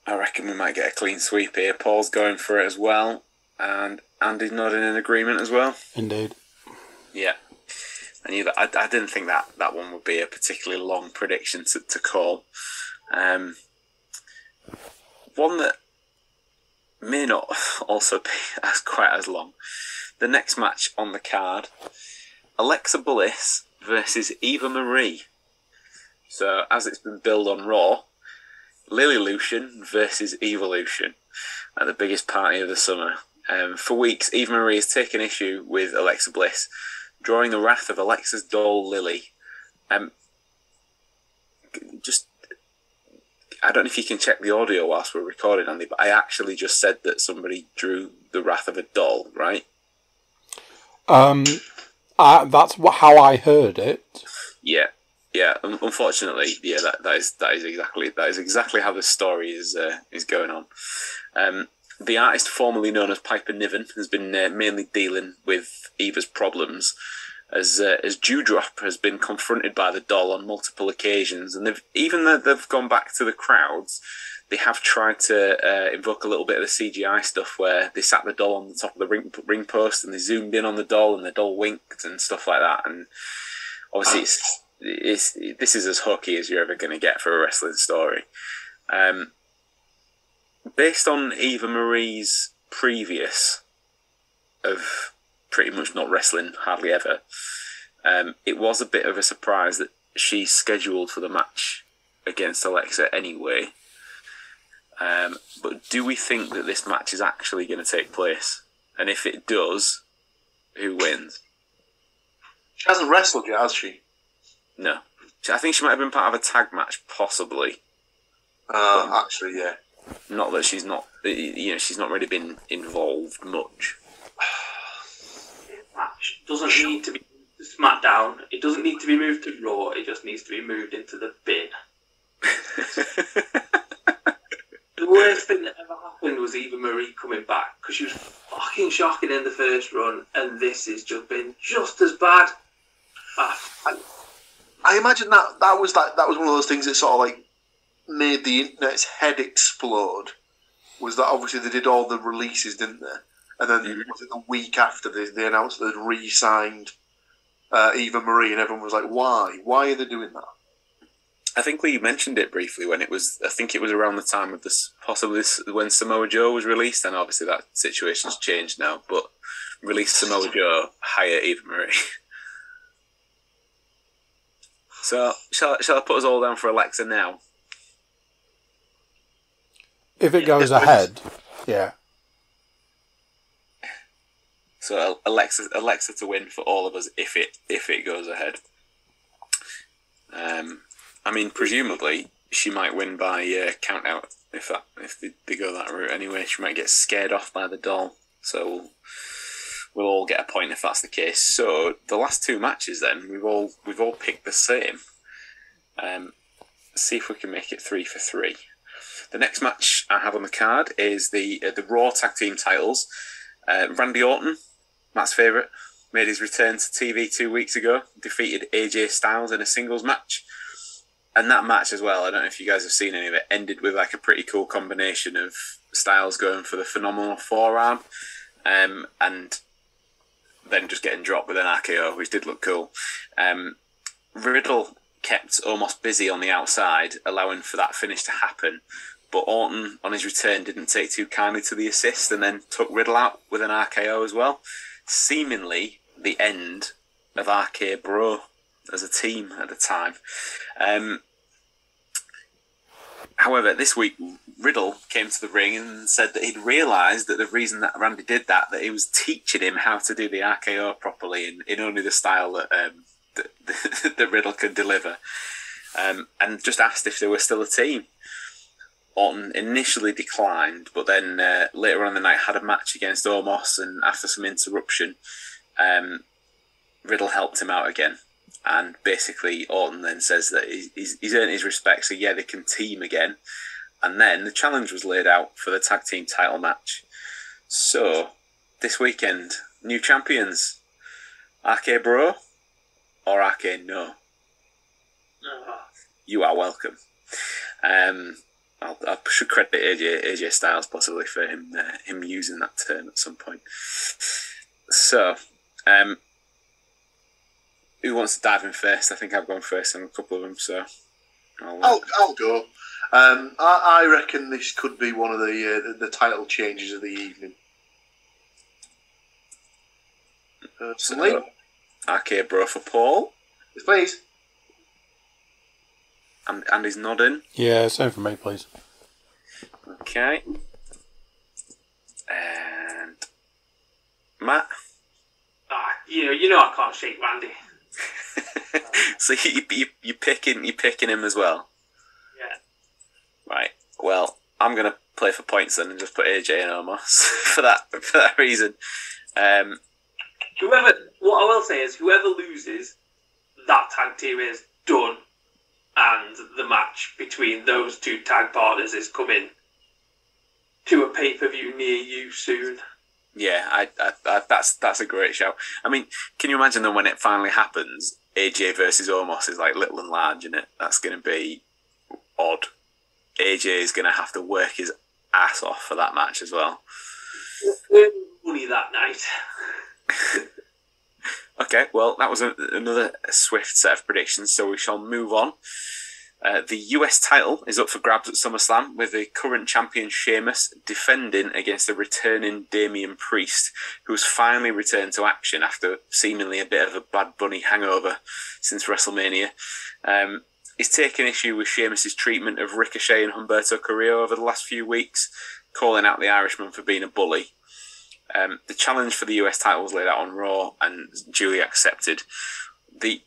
Speaker 4: I reckon we might get a clean sweep here. Paul's going for it as well, and Andy's nodding in agreement as well.
Speaker 1: Indeed.
Speaker 4: Yeah. I didn't think that one would be a particularly long prediction to call. One that may not also be quite as long. The next match on the card, Alexa Bliss versus Eva Marie. So as it's been billed on Raw, Lilylution versus Evolution at the biggest party of the summer. For weeks, Eva Marie has taken issue with Alexa Bliss, drawing the wrath of Alexa's doll Lily. I don't know if you can check the audio whilst we're recording, Andy, but I actually just said that somebody drew the wrath of a doll, right?
Speaker 1: That's how I heard it.
Speaker 4: Yeah. Unfortunately, yeah, that is exactly how the story is going on. The artist formerly known as Piper Niven has been mainly dealing with Eva's problems, as Dewdrop has been confronted by the doll on multiple occasions, and they've gone back to the crowds. They have tried to invoke a little bit of the CGI stuff where they sat the doll on the top of the ring post and they zoomed in on the doll and the doll winked and stuff like that. And obviously, this is as hokey as you're ever going to get for a wrestling story. Based on Eva Marie's previous of pretty much not wrestling hardly ever, it was a bit of a surprise that she's scheduled for the match against Alexa anyway. But do we think that this match is actually going to take place? And if it does, who wins?
Speaker 5: She hasn't wrestled yet, has she?
Speaker 4: No. I think she might have been part of a tag match, possibly.
Speaker 5: Actually, yeah.
Speaker 4: Not that she's not, she's not really been involved much.
Speaker 6: Match doesn't need to be SmackDown. It doesn't need to be moved to Raw. It just needs to be moved into the bin. The worst thing that ever happened was Eva Marie coming back because she was fucking shocking in the first run, and this has just been just as bad.
Speaker 5: I imagine that was one of those things that sort of like made the internet's head explode. Was that obviously they did all the releases, didn't they? And then was it the week after they announced they'd re-signed Eva Marie, and everyone was like, "Why? Why are they doing that?"
Speaker 4: I think we mentioned it briefly when it was. I think it was around the time of this, possibly when Samoa Joe was released, and obviously that situation's changed now. But release Samoa Joe, hire Eva Marie. So shall I put us all down for Alexa now?
Speaker 1: If it goes ahead, yeah.
Speaker 4: So Alexa to win for all of us if it goes ahead. I mean, presumably she might win by count out if they go that route anyway. She might get scared off by the doll, so we'll all get a point if that's the case. So the last two matches, then we've all picked the same. See if we can make it 3 for 3. The next match I have on the card is the Raw Tag Team titles. Randy Orton, Matt's favourite, made his return to TV 2 weeks ago, defeated AJ Styles in a singles match. And that match as well, I don't know if you guys have seen any of it, ended with like a pretty cool combination of Styles going for the phenomenal forearm and then just getting dropped with an RKO, which did look cool. Riddle kept almost busy on the outside, allowing for that finish to happen. But Orton, on his return, didn't take too kindly to the assist and then took Riddle out with an RKO as well. Seemingly the end of RK Bro as a team at the time. However, this week, Riddle came to the ring and said that he'd realised that the reason that Randy did that he was teaching him how to do the RKO properly in only the style that that Riddle could deliver, and just asked if they were still a team. Orton initially declined, but then later on in the night had a match against Omos, and after some interruption, Riddle helped him out again. And basically, Orton then says that he's earned his respect, so yeah, they can team again. And then the challenge was laid out for the tag team title match. So, this weekend, new champions. RK Bro or RK No? You are welcome. I should credit AJ Styles possibly for him using that term at some point. So, who wants to dive in first? I think I've gone first on a couple of them, so
Speaker 5: I'll go. I reckon this could be one of the title changes of the evening. Personally,
Speaker 4: RK Bro for Paul.
Speaker 5: Yes, please.
Speaker 4: And he's nodding.
Speaker 1: Yeah, same for me, please.
Speaker 4: Okay. And Matt.
Speaker 6: You know I can't shake Randy.
Speaker 4: So you're picking him as well.
Speaker 6: Yeah.
Speaker 4: Right. Well, I'm gonna play for points then and just put AJ and Omos for that reason.
Speaker 6: What I will say is, whoever loses, that tag team is done, and the match between those two tag partners is coming to a pay-per-view near you soon.
Speaker 4: Yeah, I that's a great shout. I mean, can you imagine then when it finally happens, AJ versus Omos is like little and large, isn't it? That's going to be odd. AJ is going to have to work his ass off for that match as well.
Speaker 6: Money that night.
Speaker 4: Okay, well, that was another swift set of predictions, so we shall move on. The US title is up for grabs at SummerSlam, with the current champion Sheamus defending against the returning Damian Priest, who's finally returned to action after seemingly a bit of a Bad Bunny hangover since WrestleMania. he's taken issue with Sheamus's treatment of Ricochet and Humberto Carrillo over the last few weeks, calling out the Irishman for being a bully. The challenge for the US title was laid out on Raw, and duly accepted. The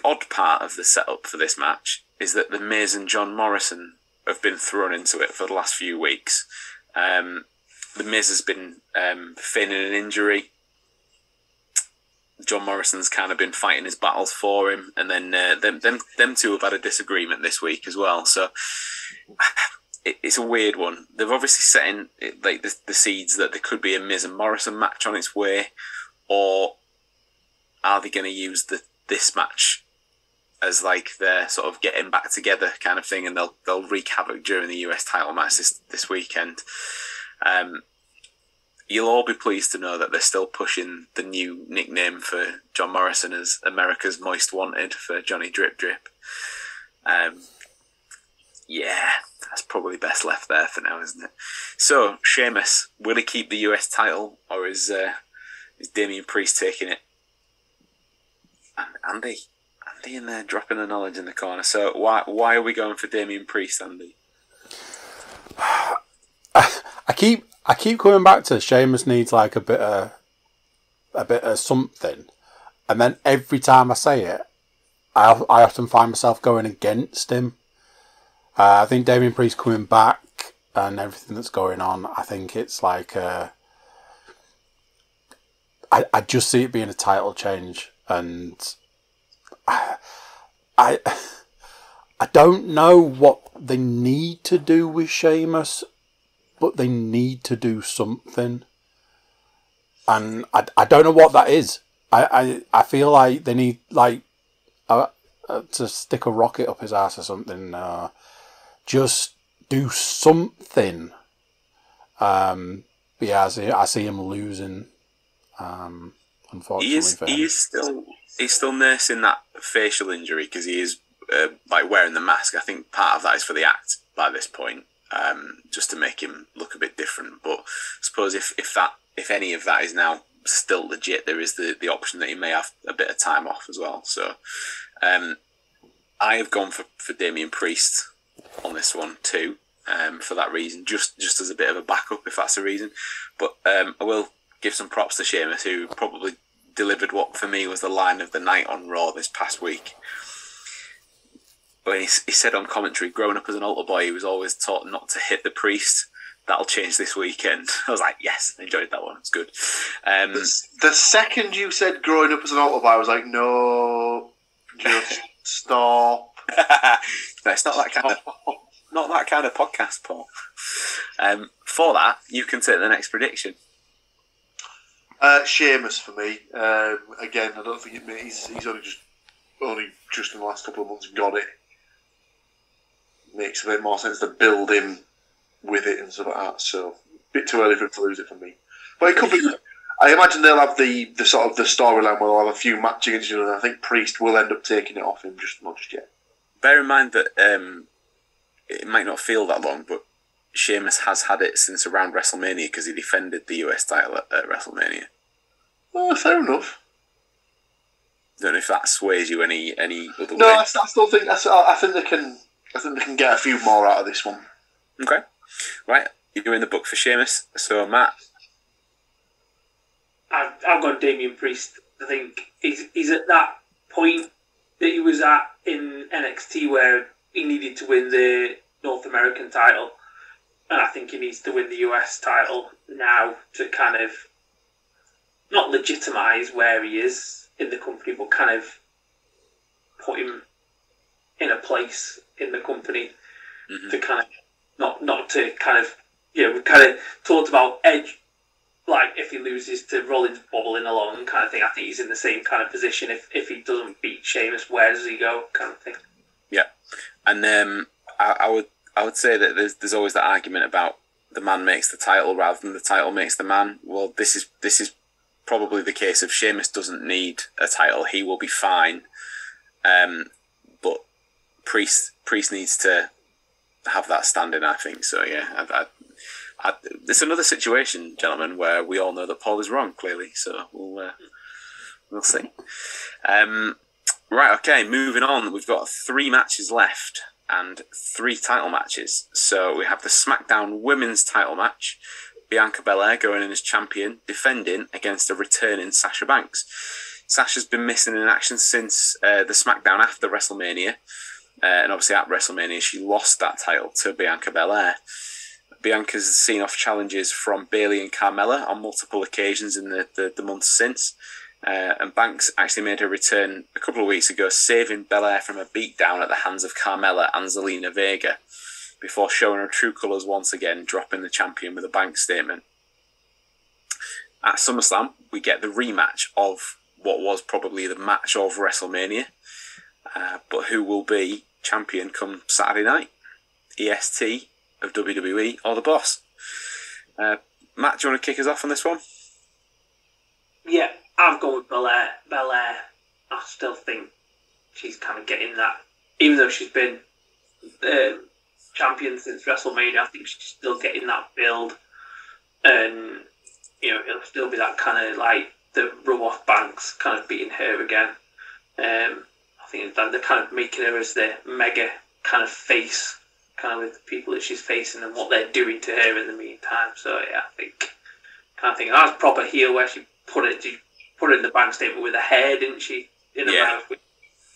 Speaker 4: odd part of the setup for this match is that The Miz and John Morrison have been thrown into it for the last few weeks. The Miz has been feigning an injury. John Morrison's kind of been fighting his battles for him, and then them two have had a disagreement this week as well. So it's a weird one. They've obviously set in like the seeds that there could be a Miz and Morrison match on its way, or are they going to use this match as like their sort of getting back together kind of thing, and they'll wreak havoc during the US title match this weekend. You'll all be pleased to know that they're still pushing the new nickname for John Morrison as America's Most Wanted for Johnny Drip Drip. Yeah, that's probably best left there for now, isn't it? So, Sheamus, will he keep the US title, or is Damian Priest taking it? Andy in there dropping the knowledge in the corner. So, why are we going for Damian Priest, Andy?
Speaker 1: I keep coming back to Sheamus needs like a bit of something, and then every time I say it, I often find myself going against him. I think Damian Priest coming back and everything that's going on, I think it's like I just see it being a title change, and I don't know what they need to do with Sheamus, but they need to do something, and I don't know what that is. I feel like they need like to stick a rocket up his ass or something. Just do something. But yeah, I see him losing. Unfortunately,
Speaker 4: he's still nursing that facial injury because he is like wearing the mask. I think part of that is for the act by this point. Just to make him look a bit different. But I suppose if any of that is now still legit, there is the option that he may have a bit of time off as well. So I have gone for Damian Priest on this one too, for that reason, just as a bit of a backup if that's a reason. But I will give some props to Sheamus, who probably delivered what for me was the line of the night on Raw this past week. When he said on commentary, growing up as an altar boy, he was always taught not to hit the priest. That'll change this weekend. I was like, yes, I enjoyed that one. It's good.
Speaker 5: The second you said growing up as an altar boy, I was like, no, just stop.
Speaker 4: No, it's not that kind of podcast, Paul. For that, you can take the next prediction.
Speaker 5: Sheamus for me. Again, I don't think he's only just in the last couple of months got it. Makes a bit more sense to build him with it and stuff like that. So, a bit too early for him to lose it for me. But it could be. I imagine they'll have the sort of the storyline where they'll have a few matches against each other, and I think Priest will end up taking it off him, just not just yet.
Speaker 4: Bear in mind that it might not feel that long, but Sheamus has had it since around WrestleMania because he defended the US title at WrestleMania.
Speaker 5: Well, fair enough.
Speaker 4: Don't know if that sways you any other way.
Speaker 5: No, I still think I think they can get a few more out of this one.
Speaker 4: Okay, right. You're in the book for Sheamus. So Matt,
Speaker 6: I've got Damian Priest. I think he's at that point that he was at in NXT where he needed to win the North American title, and I think he needs to win the US title now to kind of not legitimise where he is in the company, but kind of put him in a place in the company to kind of not to kind of, you know, we kind of talked about Edge, like if he loses to Rollins bobbling along kind of thing. I think he's in the same kind of position. If he doesn't beat Sheamus, where does he go kind of thing? Yeah,
Speaker 4: and I would say that there's always that argument about the man makes the title rather than the title makes the man. Well, this is probably the case of Sheamus doesn't need a title. He will be fine. But Priest needs to have that standing, I think. So, yeah, it's another situation, gentlemen, where we all know that Paul is wrong, clearly. So we'll see. Right, okay, moving on. We've got 3 matches left and 3 title matches. So we have the SmackDown Women's title match. Bianca Belair going in as champion, defending against a returning Sasha Banks. Sasha's been missing in action since the SmackDown after WrestleMania. And obviously at WrestleMania, she lost that title to Bianca Belair. Bianca's seen off challenges from Bayley and Carmella on multiple occasions in the months since. And Banks actually made her return a couple of weeks ago, saving Belair from a beatdown at the hands of Carmella and Zelina Vega, before showing her true colours once again, dropping the champion with a Banks statement. At SummerSlam, we get the rematch of what was probably the match of WrestleMania, but who will be champion come Saturday night? EST of WWE or the Boss? Matt, do you want to kick us off on this one?
Speaker 6: Yeah, I've gone with Belair. I still think she's kind of getting that, even though she's been champion since WrestleMania. I think she's still getting that build, and it'll still be that kind of like the rub off Banks kind of beating her again. I think that they're kind of making her as the mega kind of face, kind of with the people that she's facing and what they're doing to her in the meantime. So yeah, I think that was proper heel where she put it in the Bank statement with her hair, didn't she? In her mouth. That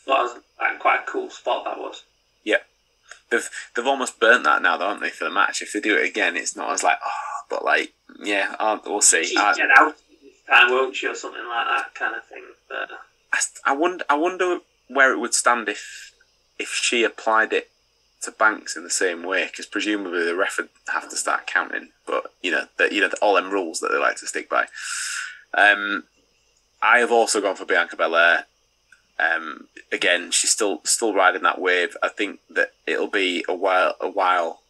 Speaker 6: was quite a cool spot, that was. Yeah.
Speaker 4: They've almost burnt that now, though, haven't they, for the match? If they do it again, it's not as like, but like, yeah, we'll see.
Speaker 6: She'll get out this time, won't she, or something like that kind of thing. But
Speaker 4: I wonder where it would stand if she applied it to Banks in the same way, because presumably the ref would have to start counting. But all them rules that they like to stick by. I have also gone for Bianca Belair. Again, she's still riding that wave. I think that it'll be a while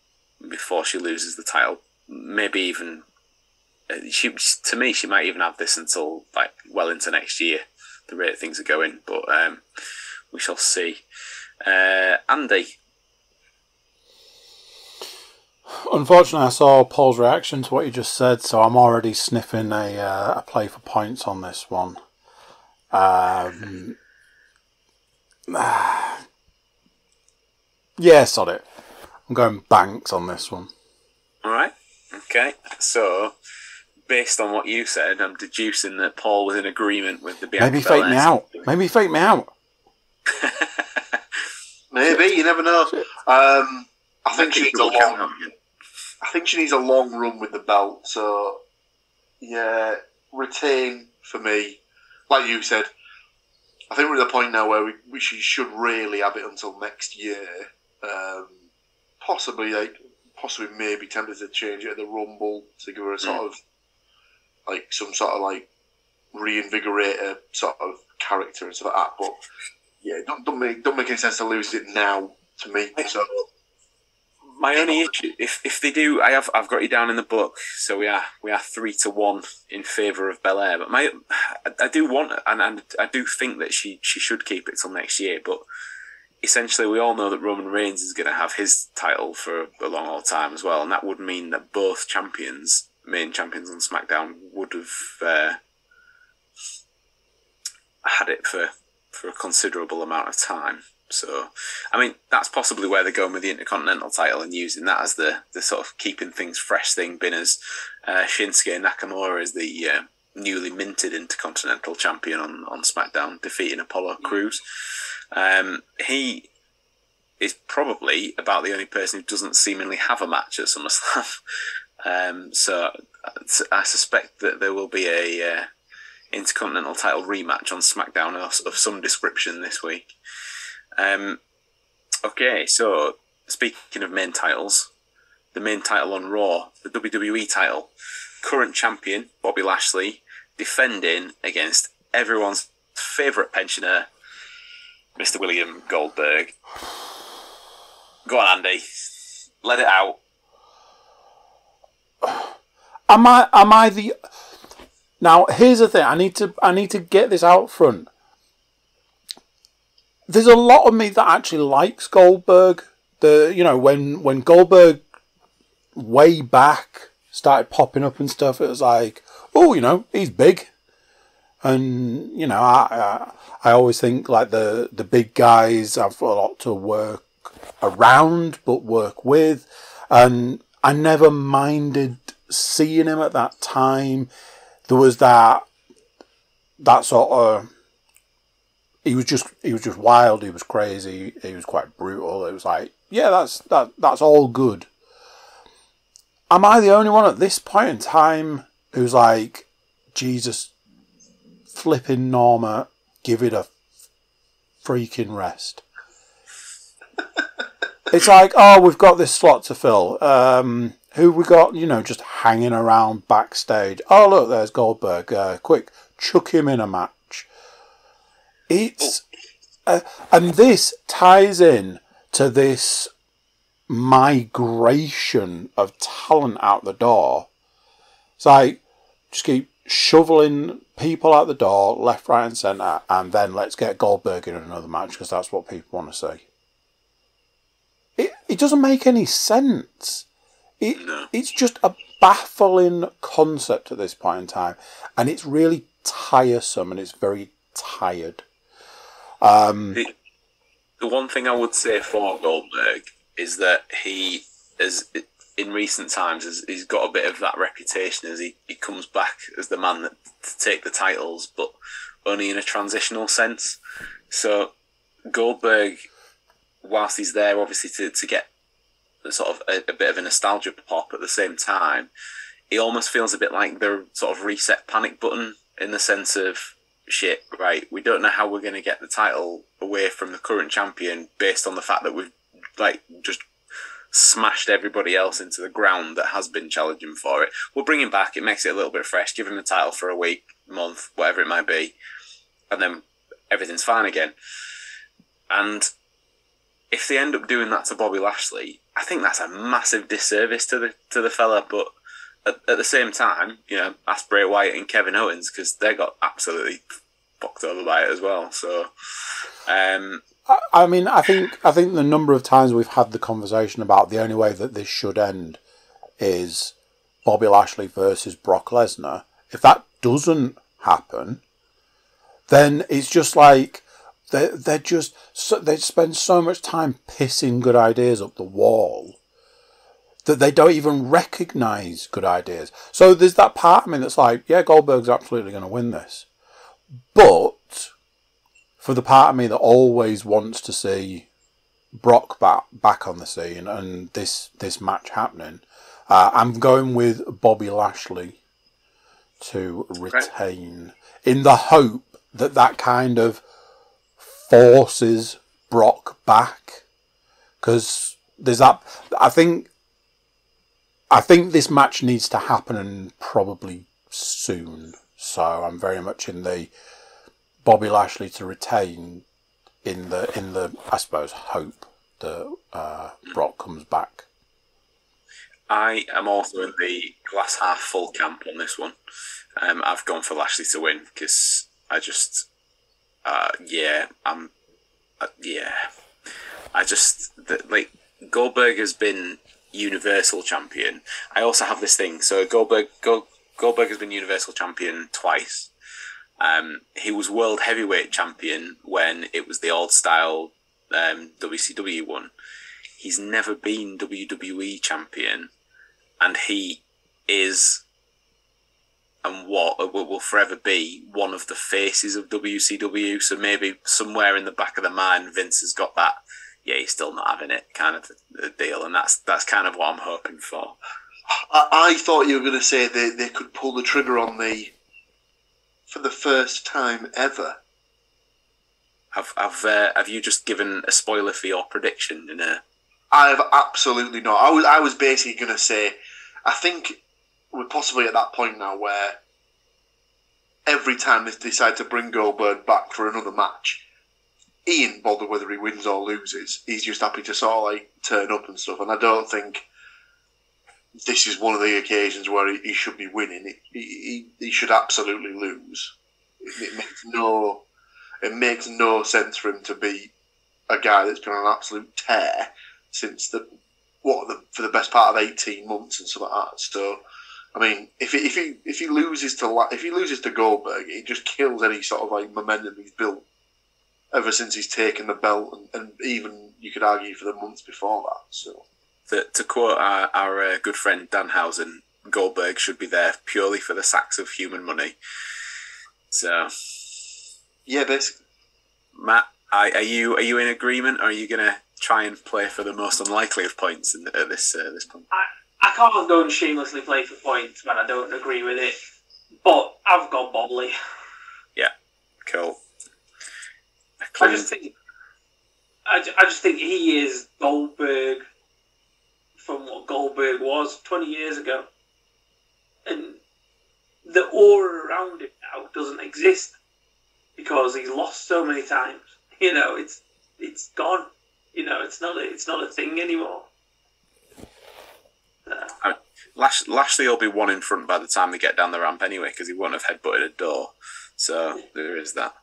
Speaker 4: before she loses the title. Maybe even to me, she might even have this until like well into next year. The rate things are going, but we shall see. Andy.
Speaker 1: Unfortunately, I saw Paul's reaction to what you just said, so I'm already sniffing a play for points on this one. Yeah, sod it. I'm going Banks on this one.
Speaker 4: Alright, okay. So, based on what you said, I'm deducing that Paul was in agreement with the Bianca
Speaker 1: Maybe fake me out. Maybe fake me out.
Speaker 5: Maybe, you never know. I think she needs a long run with the belt. So, yeah, retain for me. Like you said, I think we're at the point now where she should really have it until next year. Possibly maybe tempted to change it at the Rumble to give her a sort of like some sort of like reinvigorator sort of character and stuff like that. But yeah, don't make any sense to lose it now to me. So
Speaker 4: my only issue, if they do, I've got you down in the book, so we are 3-1 in favour of Belair. But I do want, and I do think that she should keep it till next year. But essentially, we all know that Roman Reigns is going to have his title for a long old time as well, and that would mean that both main champions on SmackDown, would have had it for a considerable amount of time. So, I mean, that's possibly where they're going with the Intercontinental title and using that as the sort of keeping things fresh thing, being as Shinsuke Nakamura is the newly minted Intercontinental champion on SmackDown, defeating Apollo Crews. He is probably about the only person who doesn't seemingly have a match at SummerSlam. So I suspect that there will be a Intercontinental title rematch on SmackDown of some description this week. Okay, so speaking of main titles, the main title on Raw, the WWE title, current champion Bobby Lashley defending against everyone's favourite pensioner, Mr. William Goldberg. Go on, Andy, let it out.
Speaker 1: Am I the? Now here's the thing. I need to get this out front. There's a lot of me that actually likes Goldberg. When Goldberg way back started popping up and stuff, it was like, oh, he's big. And, you know, I always think like the big guys have a lot to work around, but work with. And I never minded seeing him at that time. There was that sort of, he was just wild. He was crazy. He was quite brutal. It was like, yeah, that's all good. Am I the only one at this point in time who's like, Jesus flipping Norma, give it a freaking rest? It's like, oh, we've got this slot to fill. Who we got, you know, just hanging around backstage. Oh, look, there's Goldberg. Quick, chuck him in a match. It's... and this ties in to this migration of talent out the door. It's like, just keep shoveling people out the door, left, right and centre, and then let's get Goldberg in another match because that's what people want to see. It doesn't make any sense. It's just a baffling concept at this point in time, and it's really tiresome and it's very tired.
Speaker 4: The one thing I would say for Goldberg is that he has, in recent times, he's got a bit of that reputation as he comes back as the man that to take the titles, but only in a transitional sense. So Goldberg, whilst he's there, obviously to get sort of a bit of a nostalgia pop at the same time, he almost feels a bit like the sort of reset panic button in the sense of, shit, right, we don't know how we're going to get the title away from the current champion based on the fact that we've like just smashed everybody else into the ground that has been challenging for it. We'll bring him back, it makes it a little bit fresh, give him the title for a week, month, whatever it might be, and then everything's fine again. And if they end up doing that to Bobby Lashley, I think that's a massive disservice to the fella. But at the same time, you know, ask Bray Wyatt and Kevin Owens, because they got absolutely fucked over by it as well. So,
Speaker 1: I mean, I think the number of times we've had the conversation about the only way that this should end is Bobby Lashley versus Brock Lesnar. If that doesn't happen, then it's just like they spend so much time pissing good ideas up the wall that they don't even recognise good ideas. So there's that part of me that's like, yeah, Goldberg's absolutely going to win this. But for the part of me that always wants to see Brock back on the scene and this match happening, I'm going with Bobby Lashley to retain, in the hope that kind of forces Brock back, because there's that. I think this match needs to happen, and probably soon. So I'm very much in the Bobby Lashley to retain, in the I suppose hope that Brock comes back.
Speaker 4: I am also in the glass half full camp on this one. I've gone for Lashley to win because I just, Goldberg has been Universal Champion. I also have this thing. So Goldberg has been Universal Champion twice. He was World Heavyweight Champion when it was the old style WCW one. He's never been WWE Champion, and he is, and what will forever be, one of the faces of WCW. So maybe somewhere in the back of the mind, Vince has got that, yeah, he's still not having it kind of a deal, and that's kind of what I'm hoping for.
Speaker 5: I thought you were going to say they could pull the trigger on for the first time ever.
Speaker 4: Have you just given a spoiler for your prediction?
Speaker 5: I have absolutely not. I was basically going to say, I think we're possibly at that point now where every time they decide to bring Goldberg back for another match, he ain't bothered whether he wins or loses. He's just happy to sort of like turn up and stuff. And I don't think this is one of the occasions where he should be winning. He should absolutely lose. It makes no sense for him to be a guy that's been on an absolute tear since for the best part of 18 months and stuff like that. So I mean, if he loses to Goldberg, it just kills any sort of like momentum he's built ever since he's taken the belt, and even you could argue for the months before that. So,
Speaker 4: to quote our good friend Danhausen, Goldberg should be there purely for the sacks of human money. So,
Speaker 5: yeah, basically.
Speaker 4: Matt, are you in agreement, or are you going to try and play for the most unlikely of points at this point?
Speaker 6: I can't go and shamelessly play for points when I don't agree with it, but I've got Bobley.
Speaker 4: Yeah, cool.
Speaker 6: I just think he is Goldberg from what Goldberg was 20 years ago, and the aura around him now doesn't exist because he's lost so many times. You know, it's gone. You know, it's not a thing anymore.
Speaker 4: Lashley will be one in front by the time they get down the ramp anyway, because he won't have headbutted a door. So there is that.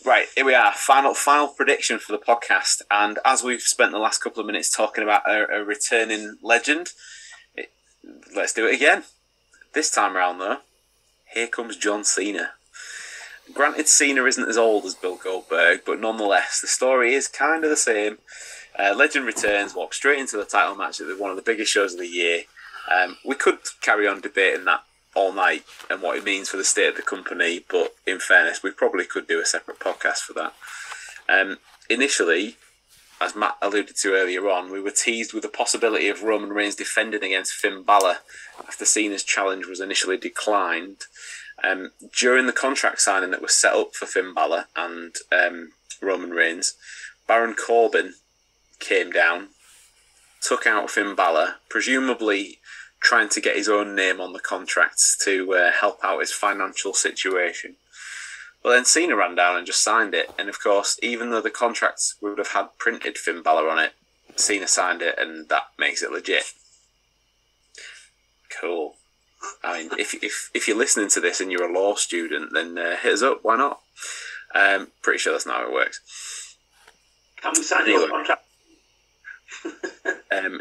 Speaker 4: Right, here we are. Final prediction for the podcast. And as we've spent the last couple of minutes talking about a returning legend, let's do it again. This time around, though, here comes John Cena. Granted, Cena isn't as old as Bill Goldberg, but nonetheless, the story is kind of the same. Legend returns, walks straight into the title match at one of the biggest shows of the year. We could carry on debating that all night and what it means for the state of the company, but in fairness, we probably could do a separate podcast for that. Initially, as Matt alluded to earlier on, we were teased with the possibility of Roman Reigns defending against Finn Balor after Cena's challenge was initially declined. During the contract signing that was set up for Finn Balor and Roman Reigns, Baron Corbin came down, took out Finn Balor, presumably trying to get his own name on the contracts to help out his financial situation. Well, then Cena ran down and just signed it, and of course, even though the contracts would have had printed Finn Balor on it, Cena signed it, and that makes it legit. Cool. I mean, if you're listening to this and you're a law student, then hit us up. Why not? Pretty sure that's not how it works.
Speaker 6: Can we sign your contract?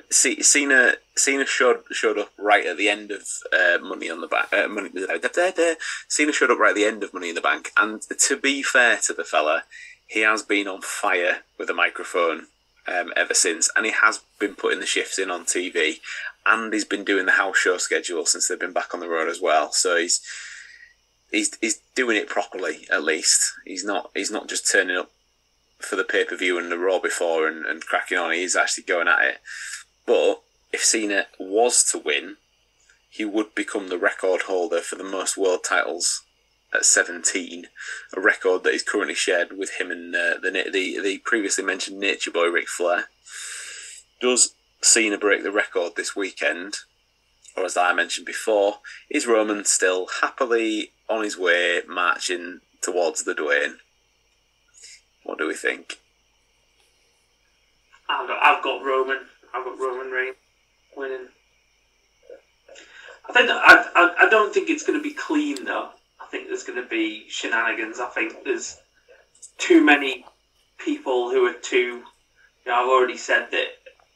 Speaker 4: Cena showed up right at the end of Money on the Bank. Cena showed up right at the end of Money in the Bank, and to be fair to the fella, he has been on fire with a microphone ever since, and he has been putting the shifts in on TV, and he's been doing the house show schedule since they've been back on the road as well. So he's doing it properly. At least he's not just turning up for the pay-per-view and the Raw before and cracking on. He's actually going at it. But if Cena was to win, he would become the record holder for the most world titles at 17, a record that is currently shared with him and the previously mentioned Nature Boy Ric Flair. Does Cena break the record this weekend, or as I mentioned before, is Roman still happily on his way marching towards the Dwayne? What do we think?
Speaker 6: I've got Roman. I've got Roman Reigns winning. I don't think it's going to be clean though. I think there's going to be shenanigans. I think there's too many people who are too. I've already said that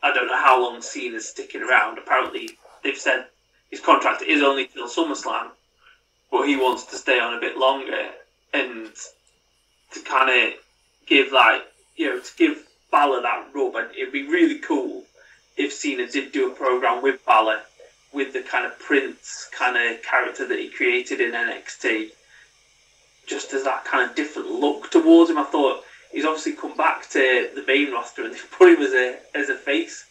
Speaker 6: I don't know how long Cena's sticking around. Apparently, they've said his contract is only till SummerSlam, but he wants to stay on a bit longer and to kind of give to give Balor that rub. And it'd be really cool if Cena did do a program with Balor, with the kind of Prince kind of character that he created in NXT, just as that kind of different look towards him. I thought he's obviously come back to the main roster and they've put him as a face,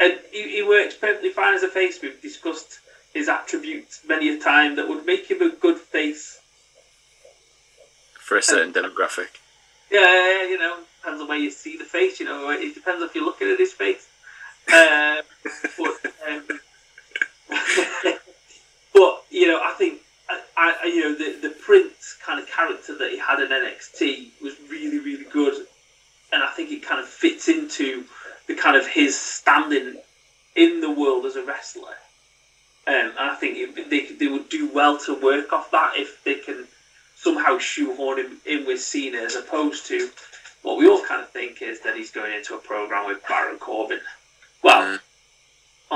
Speaker 6: and he works perfectly fine as a face. We've discussed his attributes many a time that would make him a good face
Speaker 4: for a certain demographic.
Speaker 6: Yeah, depends on where you see the face. It depends if you're looking at his face. But I think the Prince kind of character that he had in NXT was really, really good, and I think it kind of fits into the kind of his standing in the world as a wrestler. And I think they would do well to work off that if they can somehow shoehorn him in with Cena, as opposed to what we all kind of think is that he's going into a program with Baron Corbin. Well,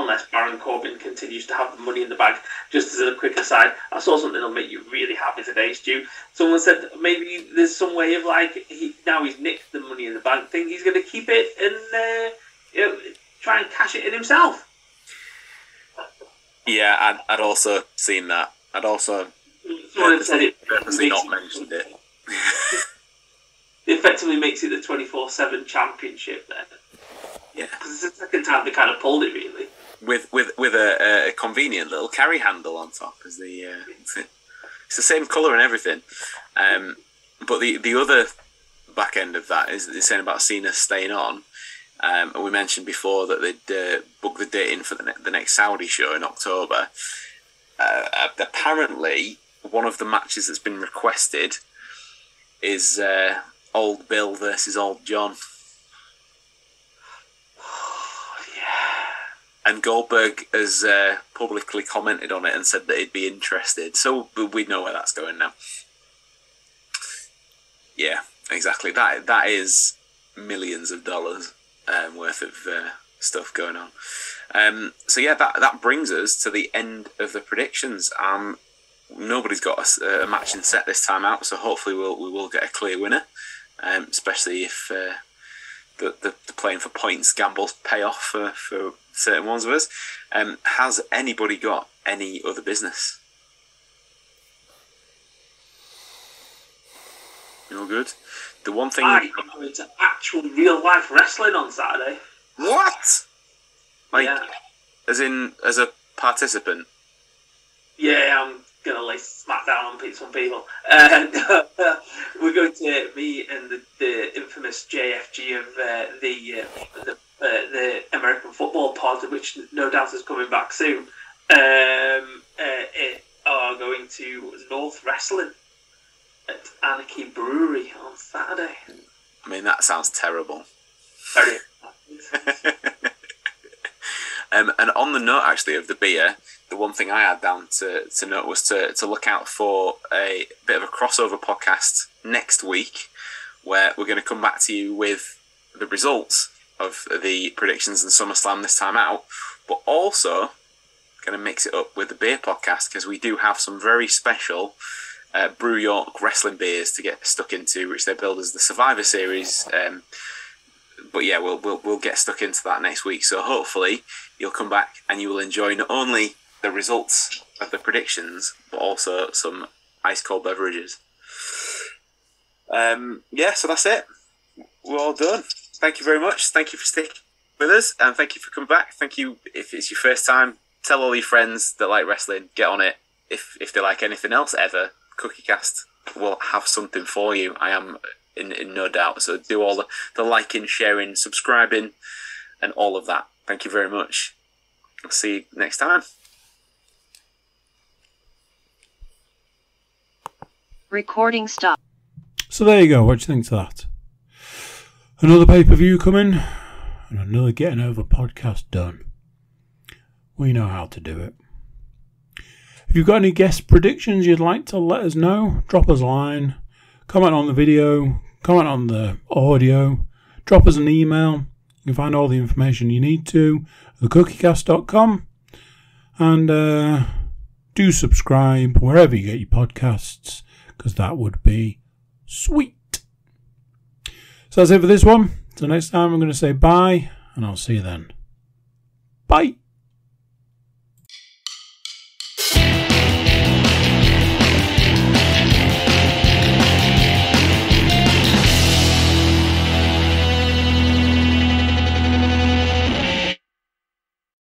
Speaker 6: unless Baron Corbin continues to have the money in the bank. Just as a quick aside, I saw something that'll make you really happy today, Stu. Someone said maybe there's some way of now he's nicked the money in the bank thing, he's going to keep it and try and cash it in himself.
Speaker 4: Yeah, I'd also seen that. I'd also purposely not mentioned it.
Speaker 6: It effectively makes it the 24/7 championship then.
Speaker 4: Yeah,
Speaker 6: because it's the second time they kind of pulled it, really.
Speaker 4: With a convenient little carry handle on top as the it's the same colour and everything. But the other back end of that is they're saying about Cena staying on. And we mentioned before that they'd booked the date in for the next Saudi show in October. Apparently, one of the matches that's been requested is Old Bill versus Old John. And Goldberg has publicly commented on it and said that he'd be interested. So we know where that's going now. Yeah, exactly. That is millions of dollars worth of stuff going on. So yeah, that brings us to the end of the predictions. Nobody's got a match in set this time out, so hopefully we will get a clear winner, especially if the playing for points gambles pay off for certain ones of us. Has anybody got any other business? You're good. The one thing
Speaker 6: I'm going to actual real life wrestling on Saturday.
Speaker 4: What? As a participant?
Speaker 6: Yeah, I'm gonna lay smackdown on some people. And we're going to me and the infamous JFG of the American Football Pod, which no doubt is coming back soon. Are going to North Wrestling at Anarchy Brewery on Saturday.
Speaker 4: I mean, that sounds terrible.
Speaker 6: Very.
Speaker 4: And on the note, actually, of the beer, the one thing I had down to note was to look out for a bit of a crossover podcast next week, where we're going to come back to you with the results of the predictions and SummerSlam this time out, but also going to mix it up with the beer podcast, because we do have some very special Brew York wrestling beers to get stuck into, which they build as the Survivor Series. But yeah, we'll get stuck into that next week. So hopefully you'll come back and you will enjoy not only the results of the predictions, but also some ice cold beverages. Yeah, so that's it. We're all done. Thank you very much. Thank you for sticking with us, and thank you for coming back. Thank you. If it's your first time, tell all your friends that like wrestling. Get on it. If they like anything else ever, CookieCast will have something for you. I am in no doubt. So do all the liking, sharing, subscribing, and all of that. Thank you very much. I'll see you next time.
Speaker 3: Recording stop.
Speaker 1: So there you go. What do you think to that? Another pay-per-view coming, and another Getting Over podcast done. We know how to do it. If you've got any guest predictions you'd like to let us know, drop us a line, comment on the video, comment on the audio, drop us an email. You can find all the information you need to at thecookiecast.com, and do subscribe wherever you get your podcasts, because that would be sweet. So that's it for this one. Till next time, I'm going to say bye, and I'll see you then. Bye.